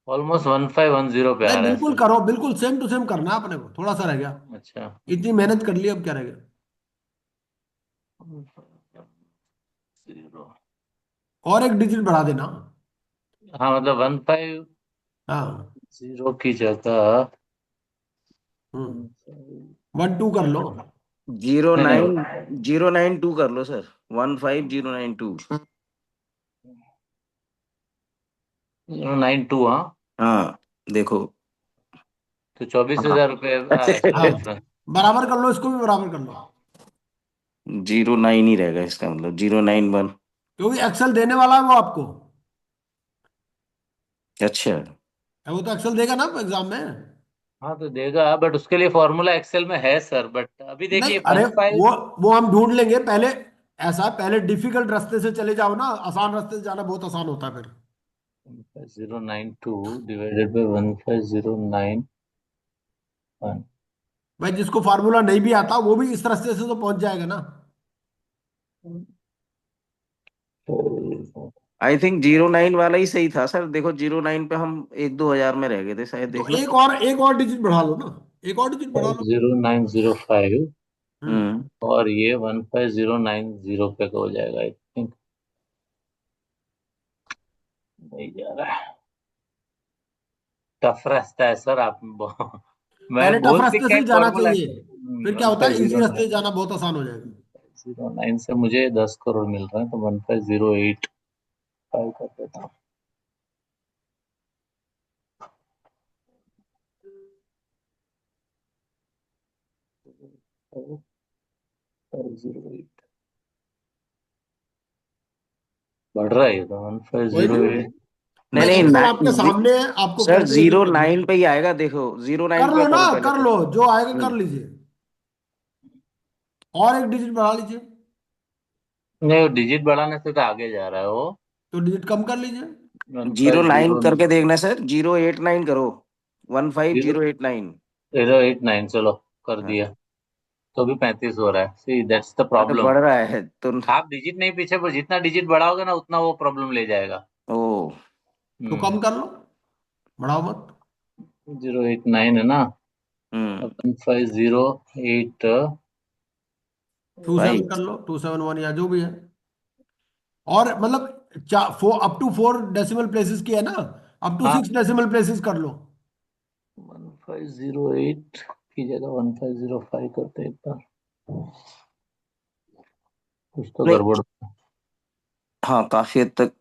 ऑलमोस्ट 1510 पे नहीं आ रहा है बिल्कुल सर। करो, बिल्कुल सेम टू सेम करना है अपने को, थोड़ा सा रह गया। अच्छा। इतनी मेहनत कर ली, अब क्या रह गया। जीरो। और एक डिजिट बढ़ा देना। हाँ मतलब 1510 हाँ। की जगह हम्म, 1 2 कर लो। जीरो नहीं नहीं, नाइन 092 कर लो सर, 15092। 092। हाँ हाँ, देखो। तो 24,000 रुपये आ रहा है सर हाँ, डिफरेंस। बराबर कर लो, इसको भी बराबर कर लो, 09 ही रहेगा इसका मतलब, 091। क्योंकि एक्सेल देने वाला है वो आपको। अच्छा। वो तो एक्सेल देगा ना एग्जाम में। हाँ तो देगा, बट उसके लिए फॉर्मूला एक्सेल में है सर, बट अभी नहीं, देखिए अरे 15। वो हम ढूंढ लेंगे पहले। ऐसा है, पहले डिफिकल्ट रास्ते से चले जाओ ना, आसान रास्ते से जाना बहुत आसान होता है फिर। 092 डिवाइडेड बाई 1509 वन। भाई जिसको फार्मूला नहीं भी आता वो भी इस रास्ते से तो पहुंच जाएगा ना। आई थिंक 09 वाला ही सही था सर, देखो 09 पे हम 1-2 हजार में रह गए थे शायद, तो देख लो। एक और डिजिट बढ़ा लो ना, एक और डिजिट बढ़ा लो। 0905। हम्म। हम्म। और ये 15090 पे का हो जाएगा, आई थिंक। नहीं जा रहा है, टफ रास्ता है सर आप मैं पहले टफ गोल सी रास्ते का से ही एक जाना फॉर्मूला। चाहिए, फिर क्या वन होता फाइव है, इजी जीरो रास्ते से नाइन जाना बहुत आसान हो जाएगा। 09 से मुझे 10 करोड़ मिल रहा है, तो 15085 कर देता हूँ। 1508 बढ़ रहा है ये तो, वन फाइव कोई जीरो नहीं, एट नहीं मैं नहीं एक्सेल आपके सामने है, आपको सर, करके जीरो दिखा दूंगा। नाइन पे ही आएगा, देखो 09 कर पे लो ना, करो पहले कर तो। लो, जो आएगा कर हम्म। लीजिए। और एक डिजिट बढ़ा लीजिए। नहीं, डिजिट बढ़ाने से तो आगे जा रहा है वो। तो डिजिट कम कर लीजिए। One zero five nine zero करके देखना सर, 089 करो, 15089। 089 चलो कर हाँ। दिया, तो भी 35 हो रहा है। सी दैट्स द अरे प्रॉब्लम। बढ़ रहा है तो। आप डिजिट नहीं पीछे, पर जितना डिजिट बढ़ाओगे ना उतना वो प्रॉब्लम ले जाएगा। ओ। तो हम्म। कम कर लो, बढ़ाओ मत। 089 है ना? हम्म। 1508। 27 भाई। कर लो, 271 या जो भी है। और मतलब अप टू 4 डेसिमल प्लेसेस की है ना, अप टू हाँ 6 डेसिमल प्लेसेस कर लो। 1508 की जगह 1505 करते हैं एक बार, कुछ तो नहीं। गड़बड़। हाँ, काफी हद तक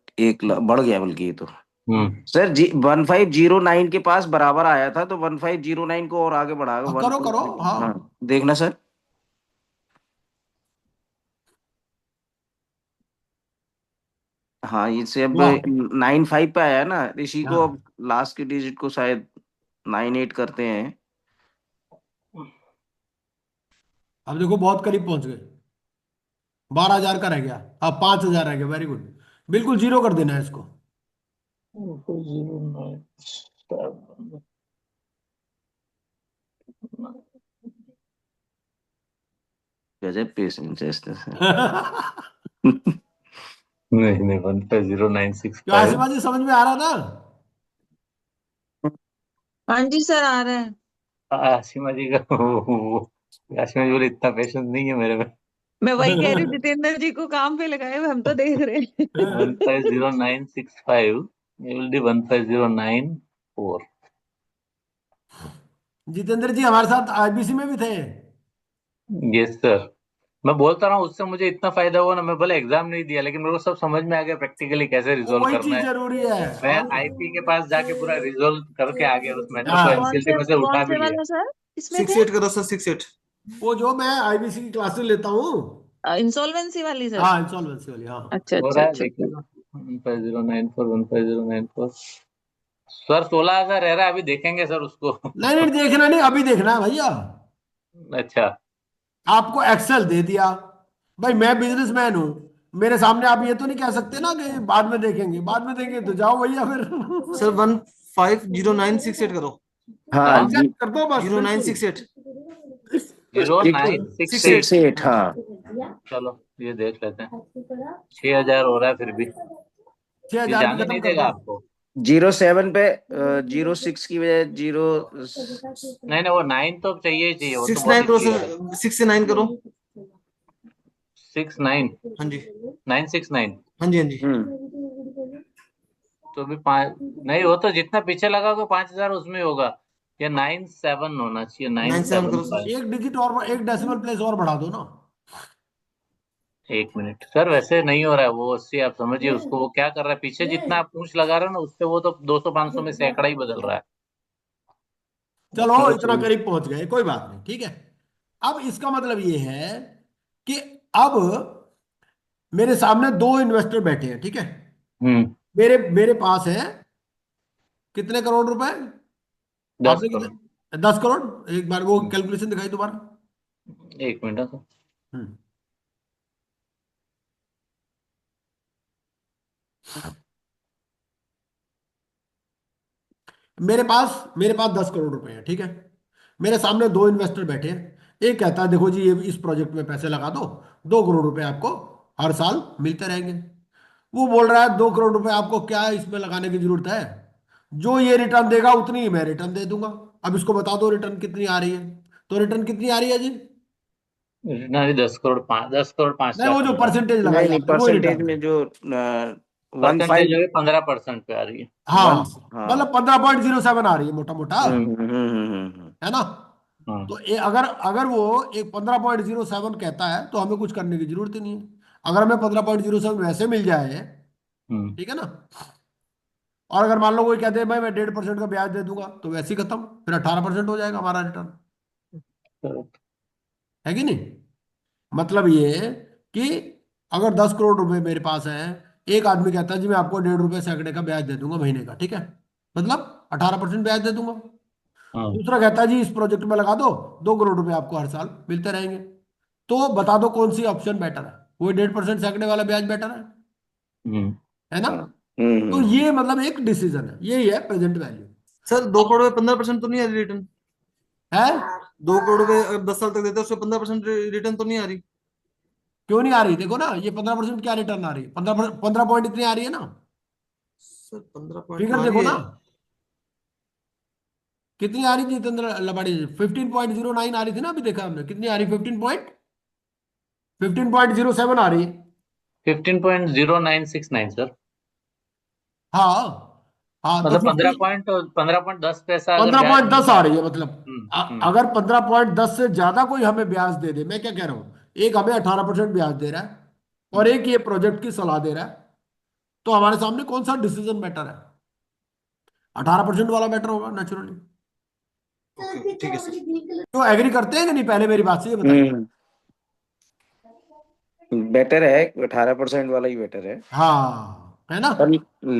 बढ़ गया बल्कि ये तो। हम्म। सर 1509 के पास बराबर आया था, तो 1509 को और आगे बढ़ाएगा, हाँ, वन करो टू करो, थ्री। हाँ। हाँ, देखना सर। हाँ, इससे अब वाह। 95 पे आया है ना, इसी को अब हाँ, लास्ट के डिजिट को शायद 98 करते हैं। अब देखो बहुत करीब पहुंच गए, 12,000 का रह गया, अब 5,000 रह गया, वेरी गुड। बिल्कुल जीरो कर देना है इसको। 097। गजब पेशेंस है इसमें से। नहीं नहीं, 150965। क्या आसिमा जी समझ में आ रहा था। हाँ जी सर, आ रहा है। आशिमा जी का आशिमा जी बोले इतना पेशेंस नहीं है मेरे में। मैं वही कह रही हूँ, जितेंद्र जी को काम पे लगाए हुए हम तो देख रहे हैं। 150965 it will be 1509.4. जितेंद्र जी हमारे साथ आईबीसी में भी थे। यस सर, मैं बोलता रहा हूँ उससे मुझे इतना फायदा हुआ ना, मैं भले एग्जाम नहीं दिया लेकिन मेरे को सब समझ में आ गया प्रैक्टिकली कैसे वो रिजोल्व वही करना चीज है। जरूरी है। मैं और आईपी के पास जाके पूरा रिजोल्व करके आ गया उस मैटर को, हाँ, एमसीएलटी में से उठा कौन भी से लिया। वाला सर इसमें 6-8 करो सर, 6-8। वो जो मैं आईबीसी की क्लासेस लेता हूँ। थे? इंसॉल्वेंसी वाली सर? हाँ, इंसॉल्वेंसी वाली, हाँ। अच्छा हो अच्छा रहा है अच्छा, देखिए, चलो। 1509415094 सर 16,000 रह रहा है, अभी देखेंगे सर उसको। नहीं नहीं, देखना नहीं, अभी देखना है भैया। अच्छा, आपको एक्सेल दे दिया, भाई मैं बिजनेसमैन हूँ, मेरे सामने आप ये तो नहीं कह सकते ना कि बाद में देखेंगे, बाद में देंगे तो जाओ भैया फिर। सर 150968 करो। हाँ हाँ जी, एक्सेप्ट कर दो बस, बिल्कुल। 0968। 0968। 668 हाँ। चलो ये देख लेते हैं, 6,000 हो रहा है फिर भी, छह ये हजार भी जाने खत्म नहीं कर देगा दो। आपको। 07 पे 06 की वजह 0। नहीं नहीं, वो 9 तो चाहिए ही चाहिए, वो तो बहुत 69 करो इजी है। सर, 6 से 9 करो। 69, हाँ जी, 969। हाँ जी, हाँ जी। तो भी 5 नहीं, वो तो जितना पीछे लगा होगा 5,000 उसमें होगा। ये 97 होना चाहिए, 97 करो सर। 975। एक डिजिट और, एक डेसिमल प्लेस और बढ़ा दो ना। 1 मिनट सर, वैसे नहीं हो रहा है वो 80, आप समझिए उसको, वो क्या कर रहा है पीछे जितना आप पूंछ लगा रहे हो ना उससे, वो तो 200-500 में सैकड़ा ही बदल रहा है। चलो चलो इतना सही। करीब पहुंच गए, कोई बात नहीं, ठीक है। अब इसका मतलब ये है कि अब मेरे सामने दो इन्वेस्टर बैठे हैं, ठीक है। हम्म। मेरे मेरे पास है कितने करोड़ रुपए? 10 आपने करोड़। कितने? 10 करोड़। एक बार वो हम्म, कैलकुलेशन दिखाई दोबारा। 1 मिनट हाँ सर। हम्म। मेरे पास 10 करोड़ रुपए हैं, ठीक है। मेरे सामने दो इन्वेस्टर बैठे हैं। एक कहता है देखो जी ये इस प्रोजेक्ट में पैसे लगा दो, 2 करोड़ रुपए आपको हर साल मिलते रहेंगे। वो बोल रहा है 2 करोड़ रुपए आपको क्या इसमें लगाने की जरूरत है, जो ये रिटर्न देगा उतनी ही मैं रिटर्न दे दूंगा। अब इसको बता दो रिटर्न कितनी आ रही है। तो रिटर्न कितनी आ रही है जी? नहीं, 10 करोड़ 5 नहीं, वो लाख जो मिल रहा है। परसेंटेज लगाई नहीं नहीं, आपने वही परसेंटेज रिटर्न है। में जो 15 परसेंटेज जो है 15% पे आ रही है। हाँ, 1 हाँ। मतलब 15.07 आ रही है मोटा मोटा, हम्म। है ना। हाँ। तो अगर अगर वो एक 15.07 कहता है तो हमें कुछ करने की जरूरत ही नहीं है। अगर हमें 15.07 वैसे मिल जाए, हम्म। ठीक है ना। और अगर मान लो कोई कहते हैं भाई मैं 1.5% का ब्याज दे दूंगा, तो वैसे ही खत्म, फिर 18% हो जाएगा हमारा रिटर्न, correct। है कि नहीं। मतलब ये है कि अगर 10 करोड़ रुपए मेरे पास है, एक आदमी कहता है जी मैं आपको 1.5 रुपए सैकड़े का ब्याज दे दूंगा महीने का, ठीक है, मतलब 18% ब्याज दे दूंगा। हाँ। दूसरा कहता है जी इस प्रोजेक्ट में लगा दो, 2 करोड़ रुपए आपको हर साल मिलते रहेंगे। तो बता दो कौन सी ऑप्शन बेटर है, वो 1.5% सैकड़े वाला ब्याज बेटर हम्म। है ना। हाँ। तो ये मतलब एक डिसीजन है, यही है प्रेजेंट वैल्यू। सर 2 अब करोड़ में 15% तो नहीं आ रही रिटर्न? है, 2 करोड़ में अगर 10 साल तक देते हैं उसमें 15% रिटर्न तो नहीं आ रही? क्यों नहीं आ रही? देखो ना, ये 15% क्या रिटर्न आ रही है, 15 पॉइंट इतनी आ रही है ना। सर 15 पॉइंट तो फिगर आ रही देखो है। ना, कितनी आ रही थी जितेंद्र लबाड़ी? 15.09 आ रही थी ना, अभी देखा हमने कितनी आ रही, 15.07 आ रही। 15.0969 सर। हाँ हाँ, तो मतलब 15.10 अगर पंद्रह ब्याज पॉइंट मिल दस रहा आ है। रही है मतलब। अगर 15.10 से ज्यादा कोई हमें ब्याज दे दे, मैं क्या कह रहा हूं, एक हमें 18% ब्याज दे रहा है और हम्म। एक ये प्रोजेक्ट की सलाह दे रहा है, तो हमारे सामने कौन सा डिसीजन बेटर है? 18% वाला बेटर होगा नेचुरली। ओके, ठीक है सर। तो एग्री करते हैं कि नहीं, पहले मेरी बात से ये बताइए। हम्म। बेटर है, 18% वाला ही बेटर है। हाँ, है ना। पर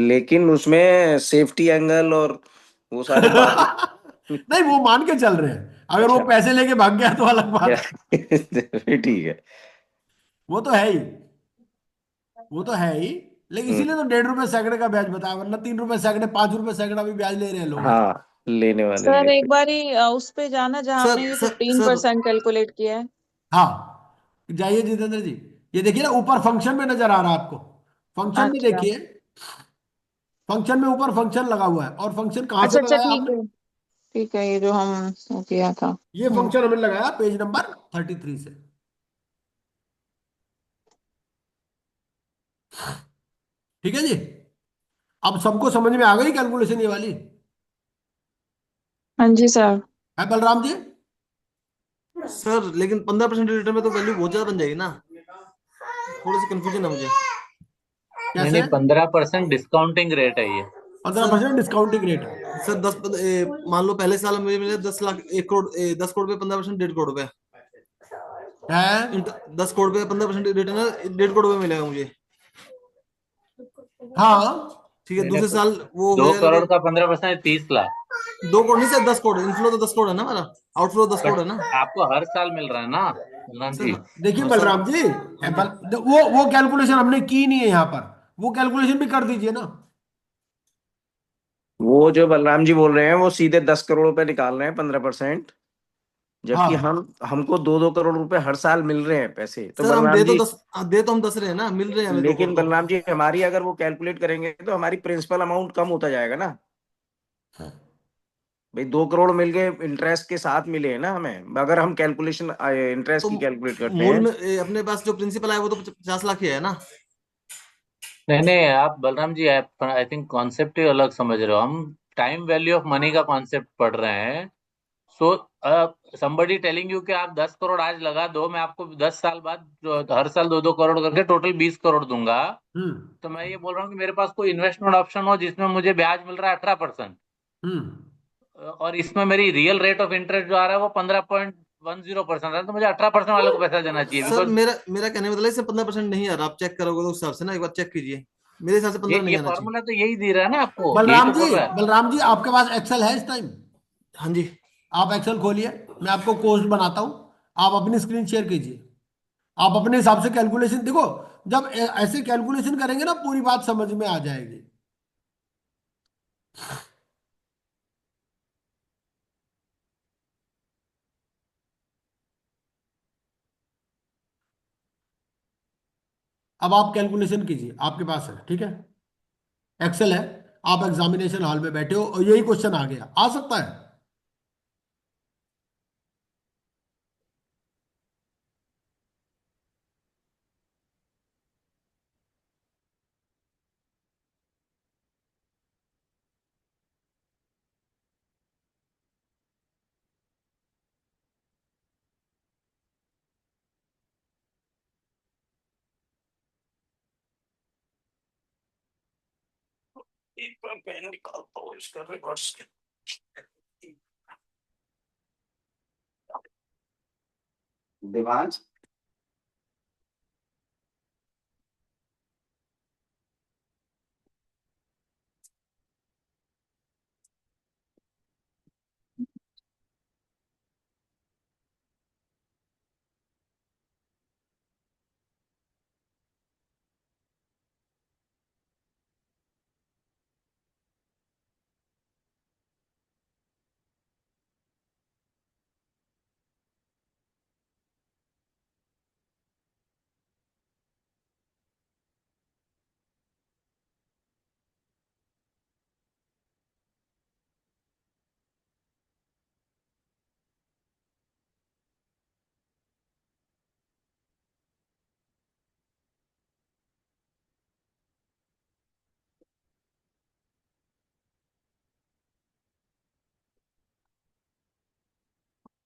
लेकिन उसमें सेफ्टी एंगल और वो सारी बातें। नहीं, वो मान के चल रहे हैं, अगर वो अच्छा। पैसे लेके भाग गया तो अलग क्या? बात है। फिर ठीक है। वो तो है ही, वो तो है ही। लेकिन इसीलिए हम्म। तो 1.5 रुपए सैकड़े का ब्याज बताया, वरना 3 रुपए सैकड़े, 5 रुपए सैकड़ा भी ब्याज ले रहे हैं लोग आजकल। हाँ, लेने वाले सर लेते एक बारी उस पे जाना जहाँ सर आपने ये sir fifteen sir percent calculate किया है। हाँ, जाइए जितेंद्र जी, ये देखिए ना ऊपर फंक्शन में नजर आ रहा है आपको। फंक्शन में अच्छा देखिए, फंक्शन में ऊपर फंक्शन लगा हुआ है, और फंक्शन कहाँ से अच्छा अच्छा, लगाया ठीक आपने? है ठीक है, ये जो हम वो किया था। ये फंक्शन हमने लगाया पेज नंबर 33 से। ठीक है जी। अब सबको समझ में आ गई कैलकुलेशन ये वाली? हाँ जी सर। है बलराम जी? सर लेकिन 15% रिटर्न में तो वैल्यू बहुत ज्यादा बन जाएगी ना, थोड़ी सी कंफ्यूजन है मुझे। नहीं कैसे? नहीं, 15% डिस्काउंटिंग रेट है ये। 15% डिस्काउंटिंग रेट है। सर मान लो पहले साल मुझे मिले 10 लाख, 1 करोड़, 10 करोड़ पे 15%, 1.5 करोड़ पे। है। 10 करोड़ पे 15% रिटर्न है, 1.5 करोड़ पे मिलेगा मुझे। हाँ। ठीक है, नहीं दूसरे नहीं, साल वो हो 2 करोड़ जाएगा का 15% 30 लाख। 2 करोड़ नहीं सर, 10 करोड़। इनफ्लो तो 10 करोड़ है ना हमारा, आउटफ्लो 10 करोड़ बट है ना आपको हर साल मिल रहा है ना बलराम सर। जी। देखिए हर साल। बलराम जी, हाँ जी। वो कैलकुलेशन हमने की नहीं है यहाँ पर। वो कैलकुलेशन भी कर दीजिए ना। वो जो बलराम जी बोल रहे हैं वो सीधे 10 करोड़ रुपए निकाल रहे हैं 15%, जबकि हाँ। हमको 2-2 करोड़ रुपए हर साल मिल रहे हैं पैसे। तो सर हम बलराम जी, दे तो हम 10 रहे हैं ना, मिल रहे हैं हमें 2 करोड़ लेकिन तो। बलराम जी हमारी अगर वो कैलकुलेट करेंगे तो हमारी प्रिंसिपल अमाउंट कम होता जाएगा ना। भाई 2 करोड़ मिल गए, इंटरेस्ट के साथ मिले हैं ना हमें, अगर हम कैलकुलेशन तो इंटरेस्ट की कैलकुलेट करते मूल हैं। में अपने पास जो प्रिंसिपल आया वो तो 50 लाख ही है ना। नहीं नहीं, आप बलराम जी, आप आई थिंक कॉन्सेप्ट ही अलग समझ रहे हो। हम टाइम वैल्यू ऑफ मनी का कॉन्सेप्ट पढ़ रहे हैं। सो समबडी टेलिंग यू कि आप 10 करोड़ आज लगा दो, मैं आपको 10 साल बाद हर साल 2-2 करोड़ करके टोटल 20 करोड़ दूंगा। हम्म। तो मैं ये बोल रहा हूँ कि मेरे पास कोई इन्वेस्टमेंट ऑप्शन हो जिसमें मुझे ब्याज मिल रहा है 18%, हम्म। और इसमें मेरी रियल रेट ऑफ इंटरेस्ट जो आ रहा है वो 15.10% है, तो मुझे 18% वाले को पैसा देना चाहिए, सर बिकॉज मेरा कहने का मतलब है, इससे 15% नहीं आ रहा। आप चेक करोगे तो उस हिसाब से ना, एक बार चेक कीजिए। मेरे हिसाब से 15 नहीं ये आना चाहिए। फॉर्मूला तो यही दे रहा है ना आपको, यही तो बोल रहा है। बलराम जी आपके पास एक्सेल है इस टाइम? हाँ जी। आप एक्सेल खोलिए। मैं आपको कोर्स बनाता हूँ। आप अपनी स्क्रीन शेयर कीजिए। आप अपने हिसाब से कैलकुलेशन देखो। जब ऐसे कैलकुलेशन करेंगे ना पूरी बात समझ में आ जाएगी। अब आप कैलकुलेशन कीजिए, आपके पास है, ठीक है। एक्सेल है। आप एग्जामिनेशन हॉल में बैठे हो और यही क्वेश्चन आ गया, आ सकता है। एक बार पेन निकालता हूँ इसका reverse. Divansh,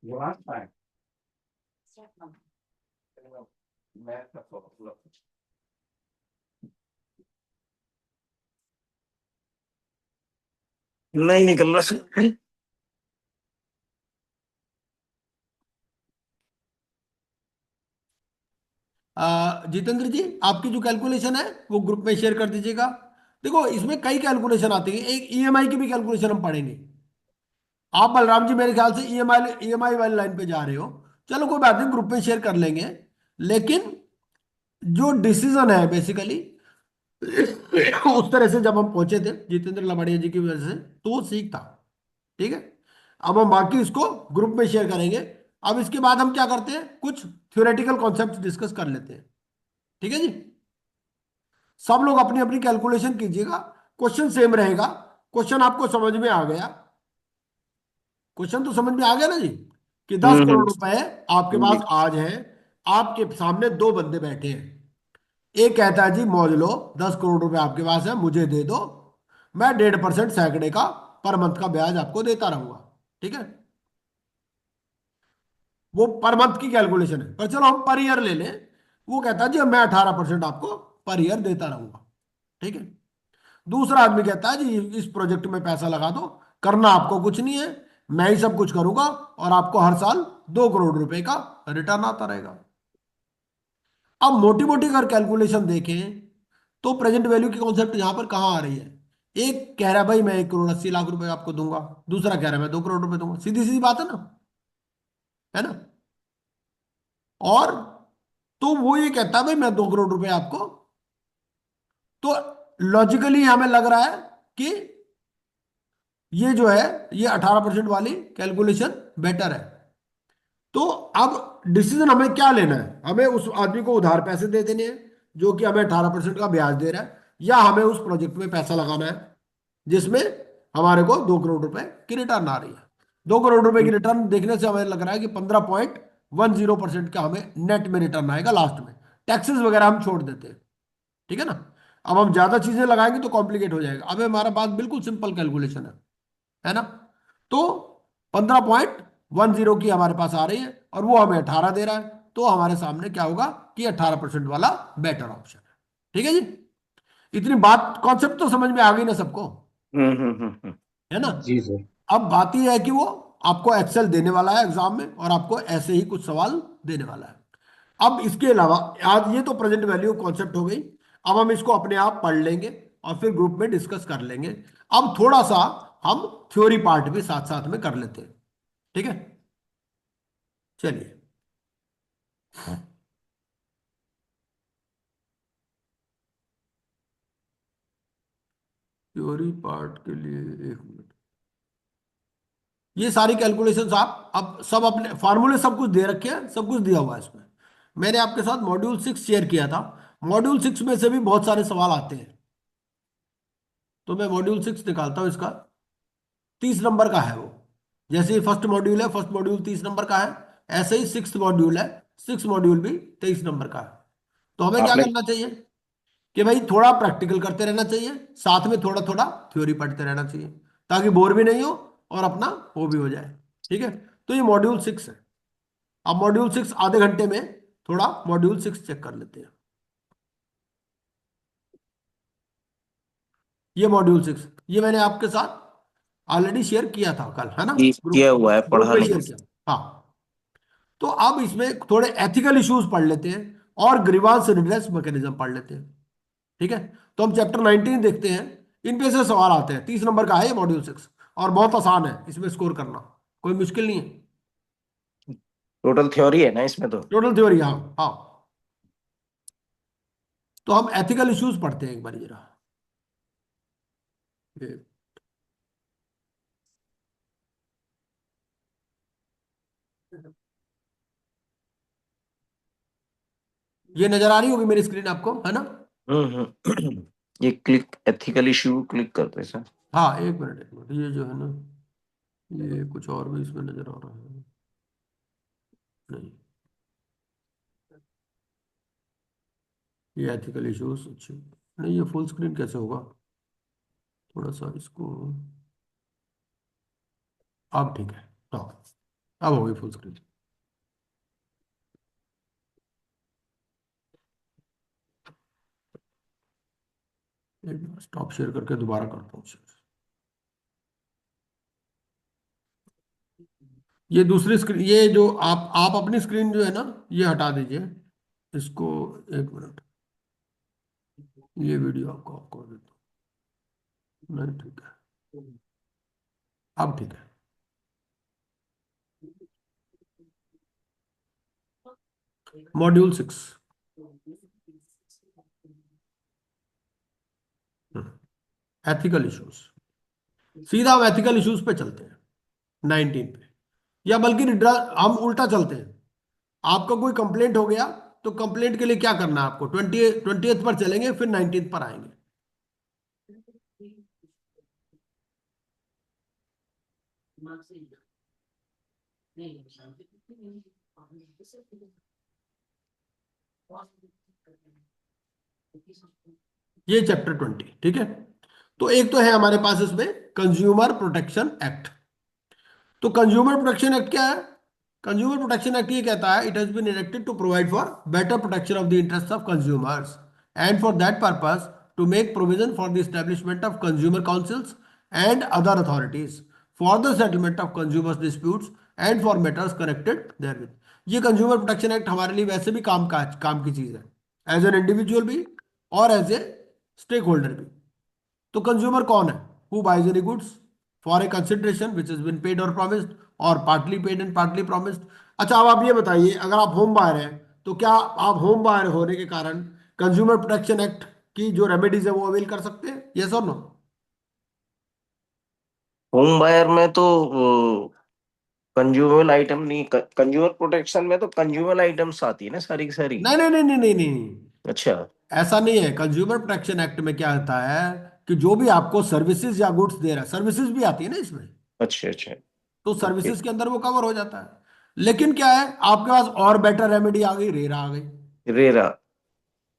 Divansh fine. Math का फॉर्मूला नहीं निकल रहा। जितेंद्र जी आपकी जो कैलकुलेशन है वो ग्रुप में शेयर कर दीजिएगा। देखो इसमें कई कैलकुलेशन आती है, एक ईएमआई की भी कैलकुलेशन हम पढ़ेंगे। आप बलराम जी मेरे ख्याल से ईएमआई वाली लाइन पे जा रहे हो। चलो कोई बात नहीं, ग्रुप में शेयर कर लेंगे। लेकिन जो डिसीजन है बेसिकली उस तरह से जब हम पहुंचे थे जितेंद्र लबाड़िया जी की वजह से, तो वो सीख था। ठीक है। अब हम बाकी इसको ग्रुप में शेयर करेंगे। अब इसके बाद हम क्या करते हैं, कुछ थ्योरेटिकल कॉन्सेप्ट डिस्कस कर लेते हैं। ठीक है जी। सब लोग अपनी अपनी कैलकुलेशन कीजिएगा। क्वेश्चन सेम रहेगा। क्वेश्चन आपको समझ में आ गया? क्वेश्चन तो समझ में आ गया ना जी, कि 10 करोड़ रुपए आपके जी। पास आज है। आपके सामने दो बंदे बैठे हैं। एक कहता है जी मौज लो, 10 करोड़ रुपए आपके पास है, मुझे दे दो, मैं 1.5% सैकड़े का पर मंथ का ब्याज आपको देता रहूंगा। ठीक है, वो पर मंथ की कैलकुलेशन है, पर चलो हम पर ईयर ले लें। वो कहता है जी मैं 18% आपको पर ईयर देता रहूंगा। ठीक है। दूसरा आदमी कहता है जी इस प्रोजेक्ट में पैसा लगा दो, करना आपको कुछ नहीं है, मैं ही सब कुछ करूंगा और आपको हर साल 2 करोड़ रुपए का रिटर्न आता रहेगा। अब मोटी मोटी अगर कैलकुलेशन देखें तो प्रेजेंट वैल्यू की कॉन्सेप्ट यहां पर कहां आ रही है। एक कह रहा है भाई मैं 1 करोड़ 80 लाख रुपए आपको दूंगा, दूसरा कह रहा है मैं 2 करोड़ रुपए दूंगा, सीधी सीधी बात है ना, है ना। और तो वो ये कहता है भाई मैं 2 करोड़ रुपए आपको, तो लॉजिकली हमें लग रहा है कि ये जो है ये 18% वाली कैलकुलेशन बेटर है। तो अब डिसीजन हमें क्या लेना है, हमें उस आदमी को उधार पैसे दे देने हैं जो कि हमें 18% का ब्याज दे रहा है, या हमें उस प्रोजेक्ट में पैसा लगाना है जिसमें हमारे को 2 करोड़ रुपए की रिटर्न आ रही है। 2 करोड़ रुपए की रिटर्न देखने से हमें लग रहा है कि 15.10% का हमें नेट में रिटर्न आएगा लास्ट में, टैक्सेस वगैरह हम छोड़ देते हैं। ठीक है ना। अब हम ज्यादा चीजें लगाएंगे तो कॉम्प्लिकेट हो जाएगा, अब हमारा पास बिल्कुल सिंपल कैलकुलेशन है ना। तो 15.10 की हमारे पास आ रही है और वो हमें 18 दे रहा है, तो हमारे सामने क्या होगा कि 18% वाला बेटर ऑप्शन है। ठीक है जी, इतनी बात कॉन्सेप्ट तो समझ में आ गई ना सबको, है ना। जी सर। अब बात यह है कि वो आपको एक्सेल देने वाला है एग्जाम में और आपको ऐसे ही कुछ सवाल देने वाला है। अब इसके अलावा आज ये तो प्रेजेंट वैल्यू कॉन्सेप्ट हो गई, अब हम इसको अपने आप पढ़ लेंगे और फिर ग्रुप में डिस्कस कर लेंगे। अब थोड़ा सा हम थ्योरी पार्ट भी साथ साथ में कर लेते हैं। ठीक है, चलिए। थ्योरी पार्ट के लिए 1 मिनट। ये सारी कैलकुलेशंस आप अब सब अपने फार्मूले सब कुछ दे रखे हैं, सब कुछ दिया हुआ है इसमें। मैंने आपके साथ मॉड्यूल 6 शेयर किया था, मॉड्यूल 6 में से भी बहुत सारे सवाल आते हैं। तो मैं मॉड्यूल 6 निकालता हूं, इसका 30 नंबर का है वो। जैसे ही फर्स्ट मॉड्यूल है, फर्स्ट मॉड्यूल 30 नंबर का है, ऐसे ही सिक्स मॉड्यूल है, सिक्स मॉड्यूल भी 23 नंबर का है। तो हमें क्या आपने करना चाहिए कि भाई थोड़ा प्रैक्टिकल करते रहना चाहिए, साथ में थोड़ा थोड़ा थ्योरी पढ़ते रहना चाहिए, ताकि बोर भी नहीं हो और अपना वो भी हो जाए। ठीक है, तो ये मॉड्यूल 6 है। अब मॉड्यूल 6 आधे घंटे में थोड़ा मॉड्यूल 6 चेक कर लेते हैं। ये मॉड्यूल 6 ये मैंने आपके साथ ऑलरेडी शेयर किया था कल, है ना, ये ग्रुप किया हुआ है, ग्रुप पढ़ा में नहीं। शेयर किया। हाँ, तो अब इसमें थोड़े एथिकल इश्यूज पढ़ लेते हैं और ग्रीवांस रिड्रेस मैकेनिज्म पढ़ लेते हैं। ठीक है, तो हम चैप्टर 19 देखते हैं, इन पे से सवाल आते हैं। 30 नंबर का है ये मॉड्यूल 6 और बहुत आसान है इसमें स्कोर करना, कोई मुश्किल नहीं है। टोटल थ्योरी है ना इसमें तो। टोटल थ्योरी, हाँ हाँ। तो हम एथिकल इश्यूज पढ़ते हैं एक बार जरा। ये ये नजर आ रही होगी मेरी स्क्रीन आपको, है ना। ये क्लिक एथिकल इशू क्लिक करते हैं सर। हाँ, एक मिनट, ये जो है ना, ये कुछ और भी इसमें नजर आ रहा है। नहीं, ये एथिकल इश्यूज, अच्छा नहीं, ये फुल स्क्रीन कैसे होगा, थोड़ा सा इसको, अब ठीक है। हाँ, अब हो गई फुल स्क्रीन। एक बार स्टॉप शेयर करके दोबारा करता हूँ शेयर। ये दूसरी स्क्रीन, ये जो आप अपनी स्क्रीन जो है ना, ये हटा दीजिए इसको। एक मिनट, ये वीडियो आपको ऑफ कर देता हूँ। नहीं, ठीक है, अब ठीक है। Module 6, ethical issues. सीधा हम एथिकल इश्यूज पे चलते हैं 19 पे, या बल्कि हम उल्टा चलते हैं। आपका कोई कंप्लेंट हो गया तो कंप्लेंट के लिए क्या करना है आपको, 20th पर चलेंगे, फिर 19th पर आएंगे। ये चैप्टर 20, ठीक है। तो एक तो है हमारे पास इसमें कंज्यूमर प्रोटेक्शन एक्ट। तो कंज्यूमर प्रोटेक्शन एक्ट क्या है? कंज्यूमर प्रोटेक्शन एक्ट ये कहता है, it has been enacted to provide for better protection of the interest of consumers and for that purpose to make provision for the establishment of consumer councils and other authorities for the settlement of consumers disputes and for matters connected therewith. ये consumer protection act हमारे लिए वैसे भी काम की चीज है, as an individual भी और एज ए स्टेक होल्डर भी। तो कंज्यूमर कौन है? Who buys any goods for a consideration which is been paid और प्रॉमिस्ड और partly paid and partly promised. अच्छा, अब आप ये बताइए, अगर आप होम बायर हैं तो क्या आप होम बायर होने के कारण कंज्यूमर प्रोटेक्शन एक्ट की जो रेमेडीज है वो अवेल कर सकते हैं? यस और नो? होम बायर में तो कंज्यूमर आइटम नहीं, कंज्यूमर प्रोटेक्शन में तो कंज्यूमर आइटम्स आती है ना सारी की सारी। नहीं नहीं नहीं नहीं नहीं नहीं, अच्छा ऐसा नहीं है। कंज्यूमर प्रोटेक्शन एक्ट में क्या होता है कि जो भी आपको सर्विसेज या गुड्स दे रहा है, सर्विसेज भी आती है ना इसमें, अच्छा अच्छा। तो ओके। सर्विसेज के अंदर वो कवर हो जाता है। लेकिन क्या है, आपके पास और बेटर रेमेडी आ गई, रेरा आ गई। रेरा।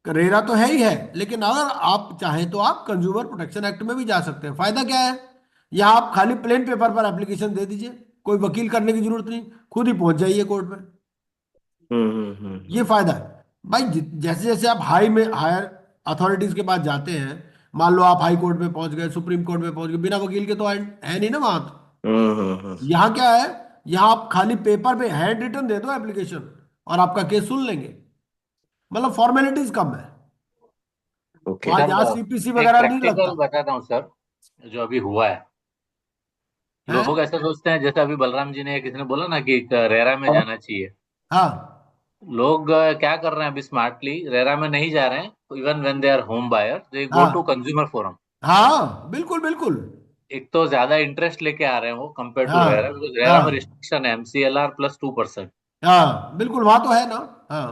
रेरा तो है ही है, लेकिन अगर आप चाहें तो आप कंज्यूमर प्रोटेक्शन एक्ट में भी जा सकते हैं। फायदा क्या है? यहाँ आप खाली प्लेन पेपर पर एप्लीकेशन दे दीजिए, कोई वकील करने की जरूरत नहीं, खुद ही पहुंच जाइए कोर्ट में। ये हम्म। फायदा है भाई। जैसे जैसे आप हायर अथॉरिटीज के पास जाते हैं, मान लो आप हाई कोर्ट में पहुंच गए, सुप्रीम कोर्ट में पहुंच गए, बिना वकील के तो है नहीं ना वहां तो। हम्म। यहाँ क्या है, यहाँ आप खाली पेपर पे हैंड रिटन दे दो एप्लीकेशन और आपका केस सुन लेंगे। मतलब फॉर्मेलिटीज कम है ओके। वहां, सर यहाँ सीपीसी एक वगैरह नहीं प्रैक्टिकल लगता बताता हूँ सर, जो अभी हुआ है। है। लोग ऐसा सोचते हैं, जैसे अभी बलराम जी ने किसी ने बोला ना कि रेरा में जाना चाहिए। हाँ लोग क्या कर रहे हैं अभी स्मार्टली, रेरा में नहीं जा रहे हैं। Even when they are home buyer they go to हाँ कंज्यूमर फोरम। हाँ, बिल्कुल बिल्कुल। एक तो ज्यादा इंटरेस्ट लेके आ रहे हैं वो कंपेयर टू रेरा, हाँ बिकॉज रेरा में हाँ रिस्ट्रिक्शन है MCLR +2%। हाँ, बिल्कुल वहां तो है ना। हाँ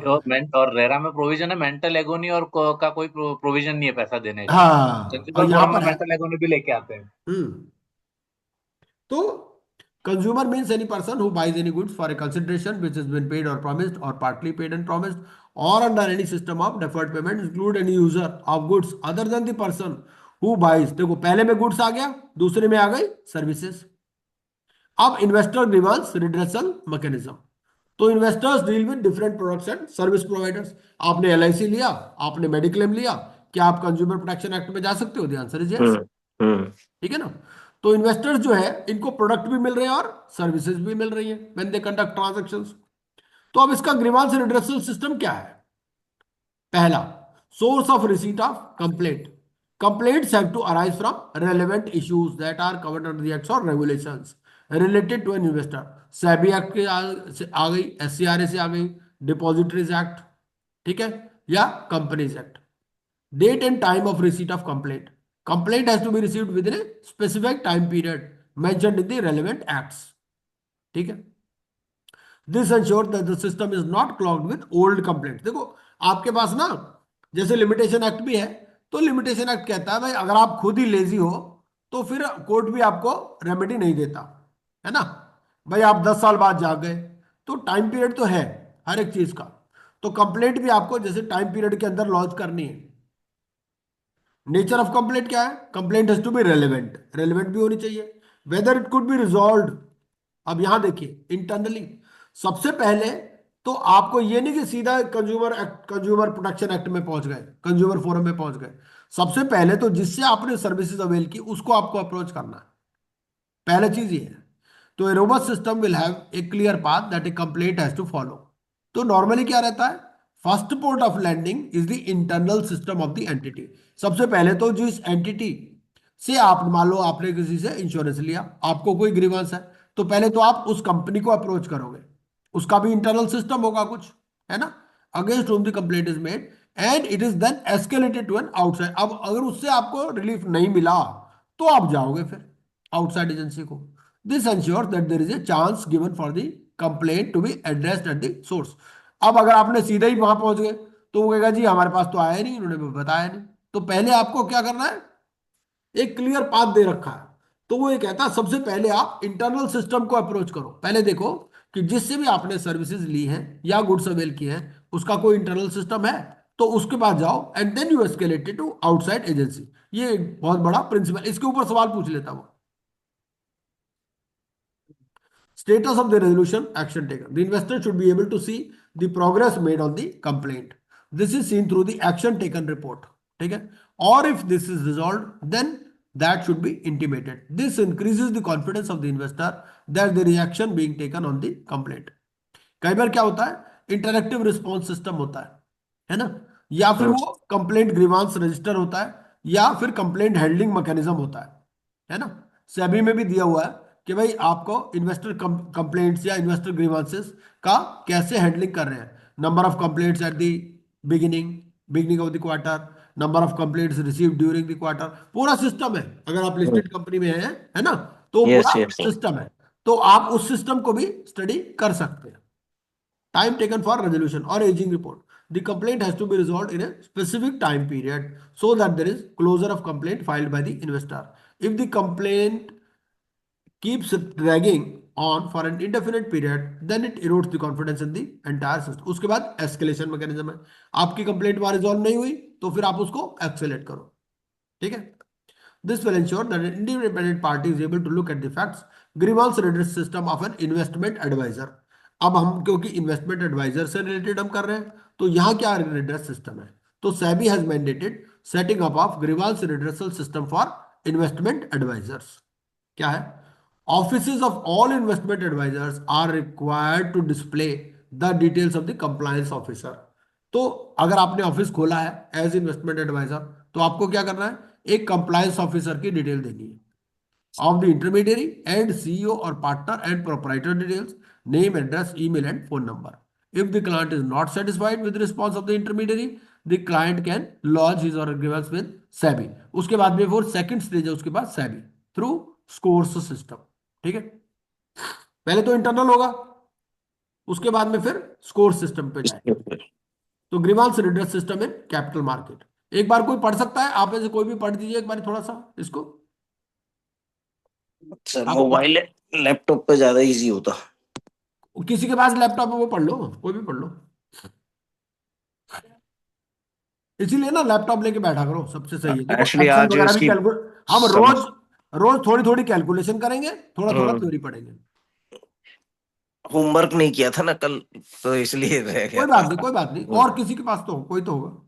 और रेरा में प्रोविजन है मेंटल एगोनी और का कोई प्रोविजन नहीं है पैसा देने का। हाँ, और कंज्यूमर यहाँ फोरम में पर है। मेंटल एगोनी भी लेके आते हैं। हम्म। तो consumer means any person who buys any goods for a consideration which is been paid और प्रॉमिस्ड और पार्टली पेड एंड प्रॉमिस्ड और under any system of deferred payment include any user of goods other than the person who buys. देखो, पहले में goods आ गया, दूसरे में आ गई सर्विसेज। अब इन्वेस्टर ग्रीवांस रिड्रेसल मैकेनिज्म। तो investors deal with different products and service providers. आपने LIC लिया, आपने मेडिक्लेम लिया, क्या आप कंज्यूमर प्रोटेक्शन एक्ट में जा सकते हो? The answer is yes. Hmm. ठीक है ना। तो इन्वेस्टर्स जो है इनको प्रोडक्ट भी मिल रहे हैं और सर्विसेज भी मिल रही हैं व्हेन दे कंडक्ट ट्रांजैक्शंस। तो अब इसका ग्रीवांस रिड्रेसल सिस्टम क्या है? पहला, source of receipt of complaint. Complaints have to arise from relevant issues that are covered under the acts or regulations related to an investor. SEBI act के आ गई, SCRA से आ गई, डिपॉजिटरीज एक्ट, ठीक है, या companies act. Date and time of receipt of complaint. Complaint has to be received within a specific time period mentioned in the relevant acts. ठीक है। This ensure that the system is not clogged with old complaint. देखो, आपके पास ना जैसे limitation act भी है, तो limitation act कहता है भाई अगर आप खुद ही लेजी हो तो फिर कोर्ट भी आपको रेमेडी नहीं देता, है ना। भाई आप 10 साल बाद जाग गए तो टाइम पीरियड तो है हर एक चीज का। तो कंप्लेंट भी आपको जैसे टाइम पीरियड के अंदर लॉन्च करनी है। नेचर ऑफ कंप्लेंट क्या है? Complaint has to be relevant, relevant भी होनी चाहिए। Whether it could be resolve. अब यहां देखिए इंटरनली, सबसे पहले तो आपको ये नहीं कि सीधा कंज्यूमर प्रोटेक्शन एक्ट में पहुंच गए, कंज्यूमर फोरम में पहुंच गए। सबसे पहले तो जिससे आपने सर्विसेज अवेल की उसको आपको अप्रोच करना है, पहला चीज ये है। तो a robust system will have a clear path that a complaint has to follow. तो नॉर्मली क्या रहता है, first port of landing is the internal system of the entity. सबसे पहले तो जिस एंटिटी से आप, मान लो आपने किसी से इंश्योरेंस लिया, आपको कोई ग्रीवांस है, तो पहले तो आप उस कंपनी को अप्रोच करोगे, उसका भी इंटरनल सिस्टम होगा कुछ, है ना, against whom the complaint is made and it is then escalated to an outside. अब अगर उससे आपको रिलीफ नहीं मिला तो आप जाओगे फिर आउटसाइड एजेंसी को। This ensure that there is a chance given for the complaint to be addressed at the source. अब अगर आपने सीधा ही वहां पहुंच गए तो वो कहेगा जी हमारे पास तो आया नहीं, उन्होंने बताया नहीं। तो पहले आपको क्या करना है, एक क्लियर पाथ दे रखा है। तो वो ये कहता है सबसे पहले आप इंटरनल सिस्टम को अप्रोच करो। पहले देखो कि जिससे भी आपने सर्विसेज ली हैं या गुड्स अवेल किए हैं उसका कोई इंटरनल सिस्टम है, तो उसके बाद जाओ and then you escalate to outside agency. ये एक बहुत बड़ा प्रिंसिपल, इसके ऊपर सवाल पूछ लेता वो। Status of the resolution action taken. The investor should be able to see the progress made on the complaint. This is seen through the action taken report. ठीक है? Or if this is resolved, then that should be intimated. This increases the confidence of the investor that there is action being taken on the complaint. कई बार क्या होता है, interactive response system होता है ना, या फिर वो कंप्लेंट ग्रीवांस रजिस्टर होता है, या फिर कंप्लेंट हैंडलिंग मैकेनिज्म होता है ना। सेबी में भी दिया हुआ है कि भाई आपको इन्वेस्टर कंप्लेंट्स या इन्वेस्टर ग्रीवांसेस का कैसे हैंडलिंग कर रहे हैं। Number of complaints at the beginning of the quarter, number of complaints receive during the quarter, पूरा सिस्टम है। अगर आप लिस्टेड कंपनी में है ना, तो Yes, पूरा yes, sir. सिस्टम है, तो आप उस सिस्टम को भी स्टडी कर सकते हैं। Time taken for resolution or aging report. The complaint has to be resolved in a specific time period so that there is closure of complaint filed by the investor. If the complaint keeps dragging on for an indefinite period, then it erodes the confidence in the entire system. उसके बाद escalation mechanism है। आपकी complaint वहां resolve नहीं हुई तो फिर आप उसको escalate करो। ठीक है? This will ensure that an independent party is able to look at the facts. Grievance redress system of an investment advisor. अब हम क्योंकि इन्वेस्टमेंट एडवाइजर से रिलेटेड हम कर रहे हैं, तो यहाँ क्या रिड्रेस सिस्टम है, तो SEBI has mandated setting up of grievance redressal system for investment advisers. क्या है, offices of all investment advisers are required to display the details of the compliance officer. तो अगर आपने ऑफिस खोला है एज इन्वेस्टमेंट एडवाइजर, तो आपको क्या करना है, एक कंप्लायंस ऑफिसर की डिटेल देनी है of the intermediary and CEO or partner and proprietor details, name, address, email and phone number. If the client is not satisfied with the response of the intermediary, the client can lodge his or her grievance with SEBI. उसके बाद में वो second stage है, उसके बाद SEBI through scores system. ठीक है, पहले तो इंटरनल होगा, उसके बाद में फिर स्कोर सिस्टम पे जाएगा। तो grievance redress system in capital market, एक बार कोई पढ़ सकता है, आप में से कोई भी पढ़ दीजिए एक बार थोड़ा सा इसको। सर आप मोबाइल लैपटॉप पे ज्यादा इजी होता। किसी के पास लैपटॉप है वो पढ़ लो, कोई भी पढ़ लो, इसीलिए ना लैपटॉप लेके बैठा करो, सबसे सही है। देखो एक्चुअली एक्सेल आज वगैरह भी इसकी कैलकुलेट, हम समझ रोज रोज थोड़ी थोड़ी कैलकुलेशन करेंगे, थोड़ा थोड़ा थ्योरी पढ़ेंगे। होमवर्क नहीं किया था ना कल, तो इसलिए रह गया कोई बात था। नहीं, कोई बात नहीं, और किसी के पास तो कोई तो होगा।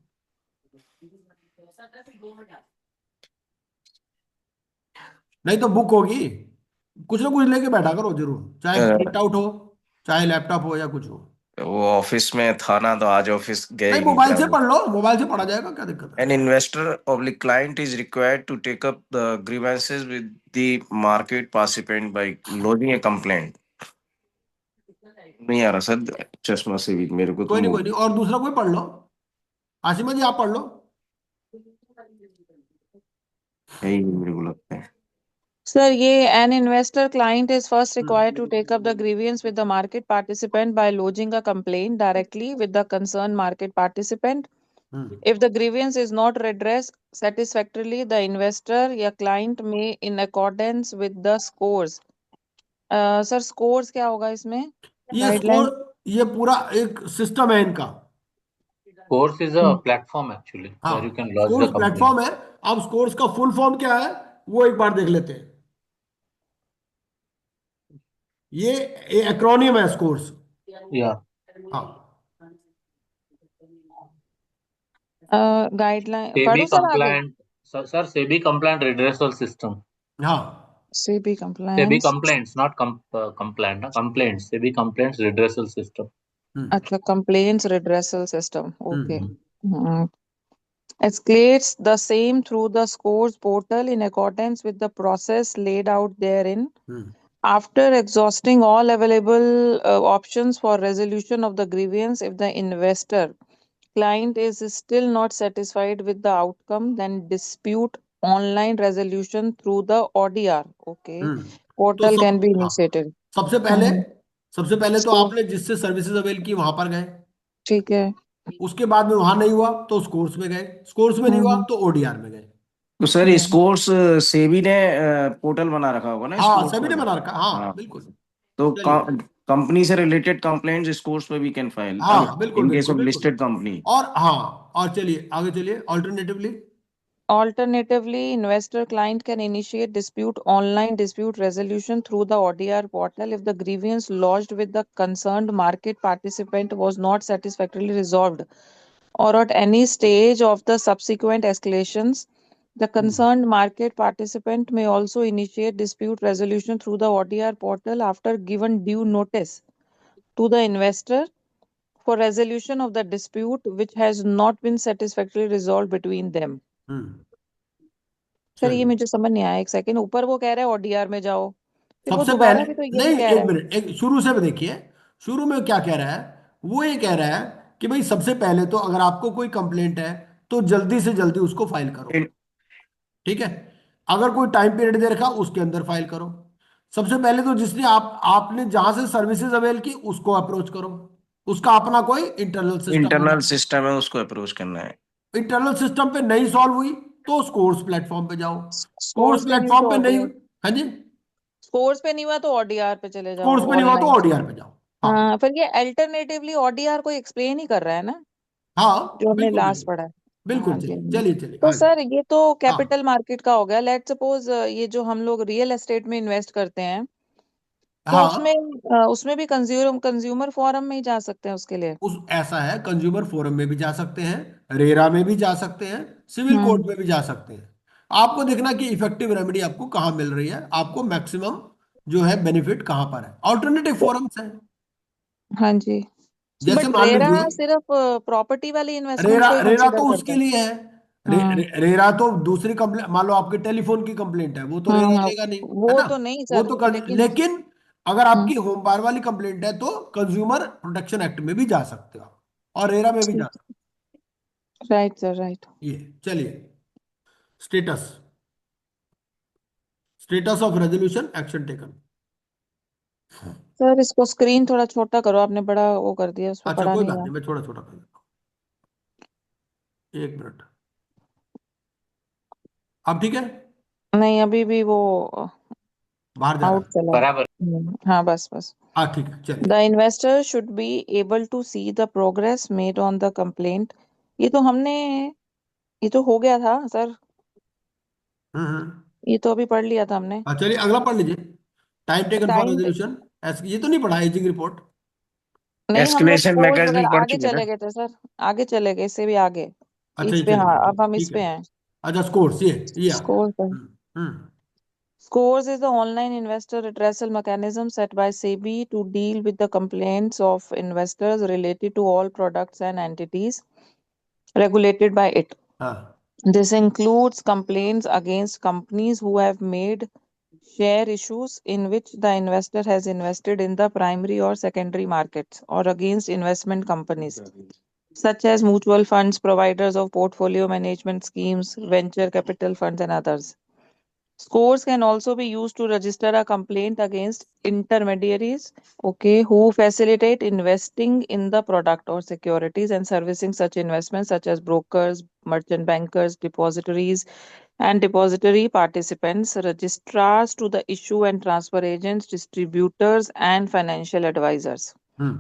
नहीं तो बुक होगी, कुछ ना कुछ लेके बैठा करो जरूर, चाहे प्रिंट आउट हो, चाहे लैपटॉप हो या कुछ हो। वो ऑफिस में था ना, तो आज ऑफिस गए नहीं ही नहीं मोबाइल था। से पढ़ लो, मोबाइल से पढ़ा जाएगा, क्या दिक्कत है। An investor oblique client is required to take up the grievances with the market participant by lodging a complaint. नहीं आ रहा सर चश्मा से भी मेरे को, कोई नहीं, तो कोई नहीं, और दूसरा कोई पढ़ लो, आसिमा जी आप पढ़ लो। है ही नहीं मेरे को लगता है। Sir, ये an investor client is first required to take up the grievance with the market participant by lodging a complaint directly with the concerned market participant. If the grievance is not redressed satisfactorily, the investor या client may, in accordance with the scores. Sir, scores क्या होगा इसमें? ये Guideline. Score, ये पूरा एक system है इनका। Course is a platform actually where you हाँ, can lodge the scores complaint. Platform है। अब स्कोर्स का फुल फॉर्म क्या है वो एक बार देख लेते हैं। ये एक्रोनियम है स्कोर्स। Yeah. हाँ, Guideline. SEBI पढ़ो सर आगे. compliant, sir, SEBI compliant redressal system. हाँ, SEBI SEBI compliance. complaints, not compliant, complaints. SEBI complaints redressal system. अच्छा, complaints redressal system. Okay. Hmm, Escalates the same through the scores portal in accordance with the process laid out therein. Hmm, After exhausting all available options for resolution of the grievance, if the investor client is still not satisfied with the outcome, then dispute online resolution through the ODR. Okay. तो Portal can be हाँ, initiated. सबसे पहले हम्म, सबसे पहले तो Score. आपने जिससे services avail की वहां पर गए, ठीक है. उसके बाद में वहां नहीं हुआ तो स्कोर्स में गए, स्कोर्स में नहीं हुआ हम्म, तो ओडीआर में गए। तो सर इस हम्म. कोर्स सेबी ने पोर्टल बना रखा होगा ना हाँ, स्कोर्स सभी ने वाला। बना रखा, हाँ हाँ, बिल्कुल। तो चलिए, कंपनी से रिलेटेड कंप्लेंट्स इस कोर्स पे वी कैन फाइल हाँ बिल्कुल इन केस बिल्कुल ऑफ बिल्कुल। Listed company. और हाँ, और चलिए आगे चलिए, alternatively. Alternatively, investor client can initiate online dispute resolution through the ODR portal if the grievance lodged with the concerned market participant was not satisfactorily resolved or at any stage of the subsequent escalations. The concerned market participant may also initiate dispute resolution through the ODR portal after given due notice to the investor for resolution of the dispute which has not been satisfactorily resolved between them. Sir ये चलिए, मुझे समझ नहीं आया, एक second, ऊपर वो कह रहा है ओडीआर में जाओ, फिर वो सबसे दोबारा पहले, भी तो यही नहीं कह एक रहा है। मिनट, एक शुरू से भी देखिए, शुरू में क्या कह रहा है। वो ये कह रहा है कि भाई सबसे पहले तो अगर आपको कोई कंप्लेंट है तो जल्दी से जल्दी उसको फाइल करो, ठीक है। अगर कोई टाइम पीरियड दे रखा उसके अंदर फाइल करो। सबसे पहले तो जिसने आपने जहां से सर्विसेज अवेल की उसको अप्रोच करो। उसका अपना कोई इंटरनल सिस्टम होगा। इंटरनल सिस्टम है, उसको अप्रोच करना है। इंटरनल सिस्टम पे नहीं सॉल्व हुई तो स्कोर्स प्लेटफॉर्म पे जाओ। स्कोर्स स्कोर्स पे नहीं प्लेटफॉर्म तो पे नहीं, ओडीआर, हाँ जी, स्कोर्स पे नहीं हुआ तो ओडीआर पे चले जाओ स्कोर्स पे नहीं हुआ तो ऑनलाइन। ओडीआर पे जाओ। हाँ हाँ, पर ये अल्टरनेटिवली ओडीआर को एक्सप्लेन ही कर रहा है ना, हाँ जो हमने बिल्कुल लास्ट बिल्कुल पढ़ा है। बिल्कुल। हाँ जी, चलिए हाँ जी। चलिए चलिए तो आगे। सर ये तो हाँ कैपिटल मार्केट का हो गया। लेट सपोज ये जो हम लोग रियल एस्टेट में इन्वेस्ट करते हैं, तो उसमें हाँ, उसमें भी कंज्यूमर फोरम में ही जा सकते हैं उसके लिए। उस ऐसा है, कंज्यूमर फोरम में भी जा सकते हैं, रेरा में भी जा सकते हैं, सिविल हम्म। कोर्ट में भी जा सकते हैं। आपको देखना कि इफेक्टिव रेमेडी आपको कहाँ मिल रही है, आपको मैक्सिमम जो है बेनिफिट कहाँ पर है। ऑल्टरनेटिव तो फोरम्स हैं, हाँ जी, जैसे बट मान रेरा लीजिए, सिर्फ प्रॉपर्टी वाली इन्वेस्टमेंट रेरा को ही रेरा कंसिडर तो करता उसके है। लिए है। हाँ। रेरा तो दूसरी कंप्लेंट, मान लो आपके टेलीफोन की कंप्लेंट है, वो तो रेरा हाँ, लेगा नहीं, है वो ना। तो नहीं वो सर, तो लेकिन लेकिन अगर हम्म, आपकी होम बार वाली कंप्लेंट है तो कंज्यूमर प्रोटेक्शन एक्ट में भी जा सकते हो आप, और रेरा में भी जा सकते राइट सर, राइट। हो। ये चलिए, status, status of resolution action taken. Sir इसको स्क्रीन थोड़ा छोटा करो, आपने बड़ा वो कर दिया, उस पर अच्छा पढ़ा कोई नहीं बात रहा। नहीं, मैं छोटा छोटा कर देता हूँ, एक मिनट। अब ठीक है, नहीं, अभी भी वो बाहर जा रहा आउट है। चला है। बराबर। हाँ, बस बस। हाँ ठीक है चलिए। The investor should be able to see the progress made on the complaint. ये तो हमने, ये तो हो गया था सर, हम्म। ये तो अभी पढ़ लिया था हमने। हाँ चलिए अगला पढ़ लीजिए, time taken for time, resolution. ये तो नहीं पढ़ा, एजिंग रिपोर्ट। नहीं हम लोग एस्केलेशन स्कोर्स मैकेनिज्म वगैरह पढ़ आगे चुके ना। चले गए थे सर, आगे चले गए, इससे भी आगे। अच्छा इस ये पे चले हाँ, गए, अब हम इस ठीक है। पे हैं। अच्छा स्कोर्स, ये आपका। स्कोर पे। हम्म। Scores is the online investor redressal mechanism set by SEBI to deal with the complaints of investors related to all products and entities regulated by it. हाँ। This includes complaints against companies who have made share issues in which the investor has invested in the primary or secondary markets, or against investment companies such as mutual funds, providers of portfolio management schemes, venture capital funds, and others. Scores can also be used to register a complaint against intermediaries, okay, who facilitate investing in the product or securities and servicing such investments, such as brokers, merchant bankers, depositories, and depository participants, registrars to the issue and transfer agents, distributors, and financial advisors. हम्म।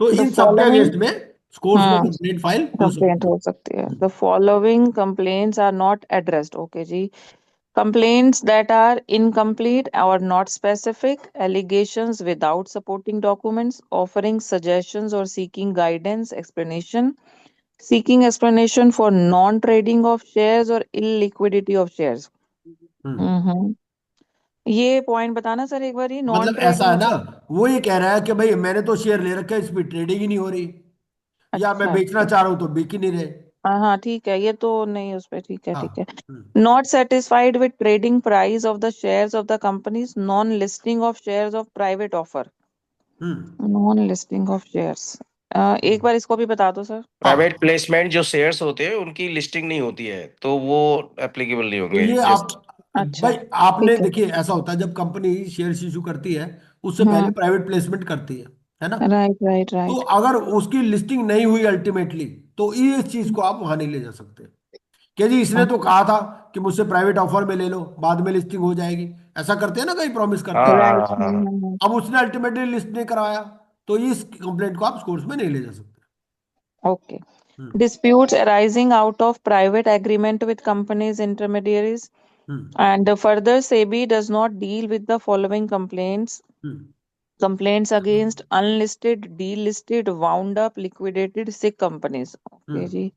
तो The इन सबके following against में scores में hmm, complaint file हो complaint सकती हो सकती है. है। The following complaints are not addressed. Okay, ji. Complaints that are incomplete or not specific, allegations without supporting documents, offering suggestions or seeking guidance, explanation, seeking explanation for non-trading of shares or illiquidity of shares. हम्म। हम्म, ये point बताना sir एक बार, ही non मतलब trade ऐसा है ना, मतलब। वो ये कह रहा है कि भाई मैंने तो शेयर ले रखा है, इस पे ट्रेडिंग ही नहीं हो रही, या मैं अच्छा, बेचना चाह रहा हूं तो बिक ही नहीं रहे। हाँ हाँ, ठीक है, ये तो नहीं उस पे, ठीक है, हाँ। ठीक है। हम्म। Not satisfied with trading price of the shares of the company's non-listing of shares of private offer. Hmm. Non listing of shares, एक बार इसको भी बता दो सर। प्राइवेट हाँ प्लेसमेंट जो शेयर्स होते हैं उनकी लिस्टिंग नहीं होती है, तो वो एप्लीकेबल नहीं तो होंगे। ये जस्ट आप, अच्छा, भाई आपने ठीक है। देखिए ऐसा होता है जब कंपनी शेयर इशू करती है, उससे पहले हम्म, प्राइवेट प्लेसमेंट करती है ना। राइट राइट तो राइट। अगर उसकी लिस्टिंग नहीं हुई अल्टीमेटली, तो ये इस चीज को आप वहां नहीं ले जा सकते। कि जी इसने तो कहा था कि मुझसे प्राइवेट ऑफर में ले लो, बाद में लिस्टिंग हो जाएगी, ऐसा करते हैं ना, कई प्रॉमिस करते हाँ हैं। राइट। हाँ हाँ अब उसने अल्टीमेटली लिस्ट नहीं करवाया, तो इस कंप्लेंट को आप स्कोर्स में नहीं ले जा सकते। Okay. Hmm Disputes arising out of private agreement with companies, intermediaries, hmm and further, SEBI does not deal with the following complaints. Hmm Complaints against unlisted, delisted, wound up, liquidated sick companies. Okay, hmm ji.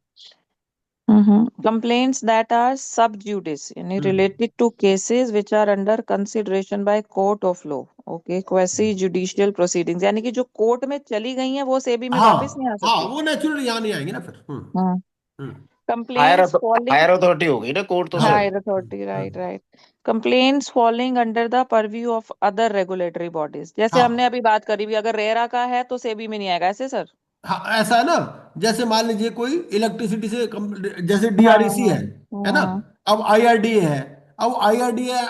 Complaints that are sub judice, यानी हम्म related to cases which are under consideration by court of law. Okay, quasi judicial proceedings, यानी कि जो court में चली गई हैं वो सेबी में हाँ वापस नहीं आ हाँ, सकती. वो नेचुरली यहाँ नहीं आएंगे ना फिर। हम्म. हम्म Complaints falling. हायर अथॉरिटी हो गई ना कोर्ट तो हाँ sir. Higher authority, right, hmm, right. Complaints falling under the purview of other regulatory bodies. जैसे हमने हाँ अभी बात करी भी, अगर रेरा का है तो सेबी में नहीं आएगा, ऐसे सर? हाँ, ऐसा है ना, जैसे मान लीजिए कोई इलेक्ट्रिसिटी से जैसे हाँ डीआरईसी हाँ है ना, हाँ. अब आईआरडीए है। अब आईआरडीए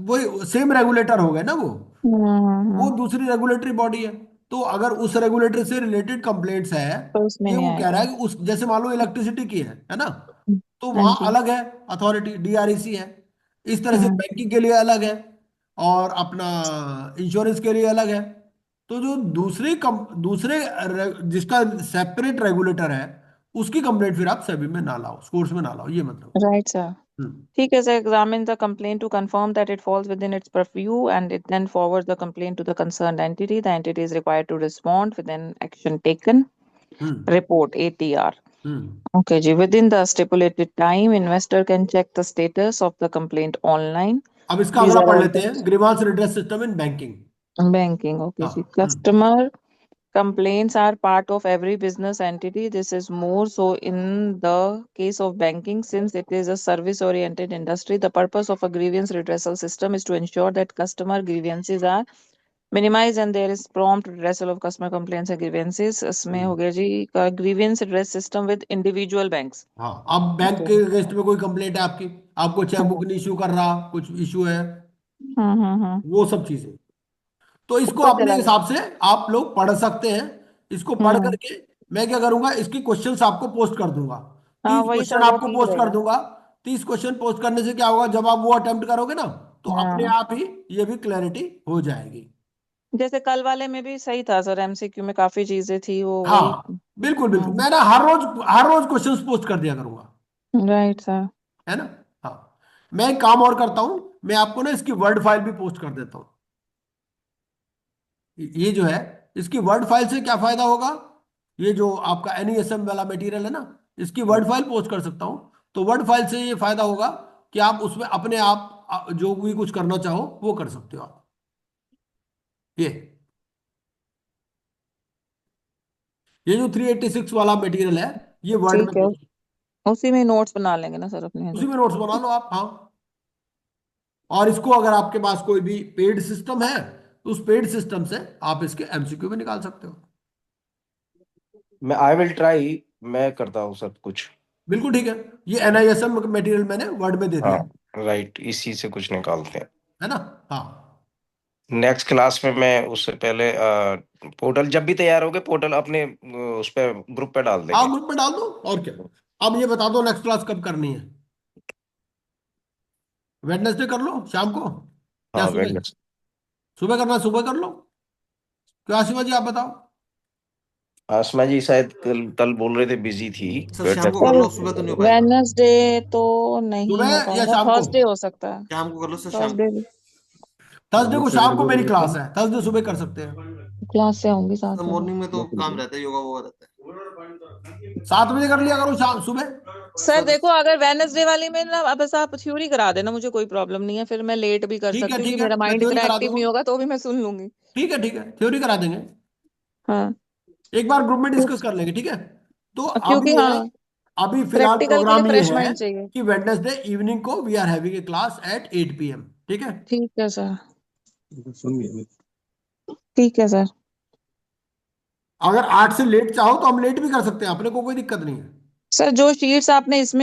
वही सेम रेगुलेटर हो गए ना वो हम्म. दूसरी रेगुलेटरी बॉडी है। तो अगर उस रेगुलेटर से रिलेटेड कंप्लेंट्स है, तो उसमें ये नहीं वो कह रहा आएगा. है कि उस, जैसे मान लो इलेक्ट्रिसिटी की है ना, तो हाँ वहां जी. अलग है अथॉरिटी, डीआरईसी है। इस तरह से हम्म. बैंकिंग के लिए अलग है, और अपना इंश्योरेंस के लिए अलग है। तो जो दूसरे जिसका सेपरेट रेगुलेटर है, उसकी कंप्लेंट फिर आप सेबी में ना लाओ, स्कोर्स में ना लाओ, ये मतलब। Right, sir. हम्म ठीक है sir, examine the complaint to confirm that it falls within its purview and it then forwards the complaint to the concerned entity. The entity is required to respond with an action taken. Hmm Report ATR. Hmm Okay, ji. Within the stipulated time, investor can check the status of the complaint online. अब इसका These अगला are पढ़ all लेते the हैं, grievance redress system in banking. banking. Okay, हाँ जी. Customer complaints are part of every business entity. This is more so in the case of banking since it is a service-oriented industry. The purpose of a grievance redressal system is to ensure that customer grievances are minimized and there is prompt redressal of customer complaints and grievances. इसमें हो गया जी grievance redress system with individual banks. हाँ, अब bank Okay. के against में कोई complaint है आपकी, आपको चेकबुक नहीं इशू कर रहा, कुछ इशू है, हम्म. वो सब चीजें, तो इसको ऊपर अपने चला गया. हिसाब से आप लोग पढ़ सकते हैं। इसको पढ़ हम्म. करके मैं क्या करूंगा, इसकी क्वेश्चंस आपको पोस्ट कर दूंगा। हाँ 30 वही क्वेश्चन सर, वो आपको ठीक पोस्ट कर रहेगा. दूंगा। 30 क्वेश्चन पोस्ट करने से क्या होगा, जब आप वो अटेम्प्ट करोगे ना, तो अपने हाँ, आप ही ये भी क्लैरिटी हो जाएगी। जैसे कल वाले में भी सही था सर, एमसीक्यू में काफी चीजें थी वो वही. हाँ बिल्कुल बिल्कुल, मैं ना हर रोज क्वेश्चंस पोस्ट कर दिया करूंगा, राइट सर. है ना। हाँ, मैं एक काम और करता हूं, मैं आपको ना इसकी वर्ड फाइल भी पोस्ट कर देता हूं। ये जो है, इसकी वर्ड फाइल से क्या फायदा होगा, ये जो आपका एनईएसएम वाला मटेरियल है ना, इसकी वर्ड फाइल पोस्ट कर सकता हूं। तो वर्ड फाइल से ये फायदा होगा कि आप उसमें अपने आप जो भी कुछ करना चाहो वो कर सकते हो आप। ये जो 386 वाला मटेरियल है, ये वर्ड में ठीक है, पोस्ट, उसी में नोट्स बना लेंगे ना सर अपने उसी जो. में नोट्स बना लो आप। हाँ, और इसको अगर आपके पास कोई भी पेड सिस्टम है, तो उस पेड सिस्टम से आप इसके एमसीक्यू भी निकाल सकते हो। मैं आई विल ट्राई, मैं करता हूँ सब कुछ। बिल्कुल ठीक है, ये एनआईएसएम मटेरियल मैंने वर्ड में दे हाँ दिया, राइट, इसी से कुछ निकालते हैं। है ना। हाँ नेक्स्ट क्लास में मैं उससे पहले पोर्टल जब भी तैयार होगे पोर्टल अपने उस पे ग्रुप पे डाल हाँ, देंगे। ग्रुप में डाल दो, और क्या। अब ये बता दो नेक्स्ट क्लास कब करनी है। वेडनेसडे कर लो शाम को, या हाँ सुबह, वेडनेसडे। सुबह करना सुबह कर लो, क्या शिवा जी आप बताओ। आसमा जी शायद कल कल बोल रहे थे बिजी थी। सर शाम को कर सर लो, सुबह तो नहीं हो पाएगा। वेडनेसडे तो नहीं हो सुबह या पाएगा, शाम को, थर्सडे हो सकता है. शाम को कर लो सर, शाम थर्सडे को। थर्सडे को शाम को मेरी क्लास है, थर्सडे सुबह कर सकते हैं। क्लास से होंगी सर 7 बजे. मॉर्निंग में तो काम रहता है, योगा वोगा रहता है 7 बजे कर लिया करो, शाम सुबह। Sir sir. देखो, अगर वेडनेसडे वाली में ना बस आप थ्योरी करा देना, मुझे कोई प्रॉब्लम नहीं है, फिर मैं लेट भी कर ठीक है सकती हूँ कि ठीक है, मेरा मैं माइंड थ्योरी इतना करा एक्टिव दूंगा। नहीं होगा तो भी मैं सुन लूंगी. ठीक है, थ्योरी करा देंगे, हाँ, एक बार ग्रुप में डिस्कस कर लेंगे, ठीक है। तो क्योंकि अभी है, हाँ, अभी फिलहाल प्रैक्टिकल के लिए प्रोग्राम ये फ्रेश है माइंड चाहिए. कि वेडनेसडे इवनिंग को we are having a class at 8 PM, ठीक है। ठीक है सर. ठीक है सर. अगर 8 से लेट चाहो तो हम लेट भी कर सकते हैं, अपने को कोई दिक्कत नहीं है। सर जो शीट्स आपने इसमें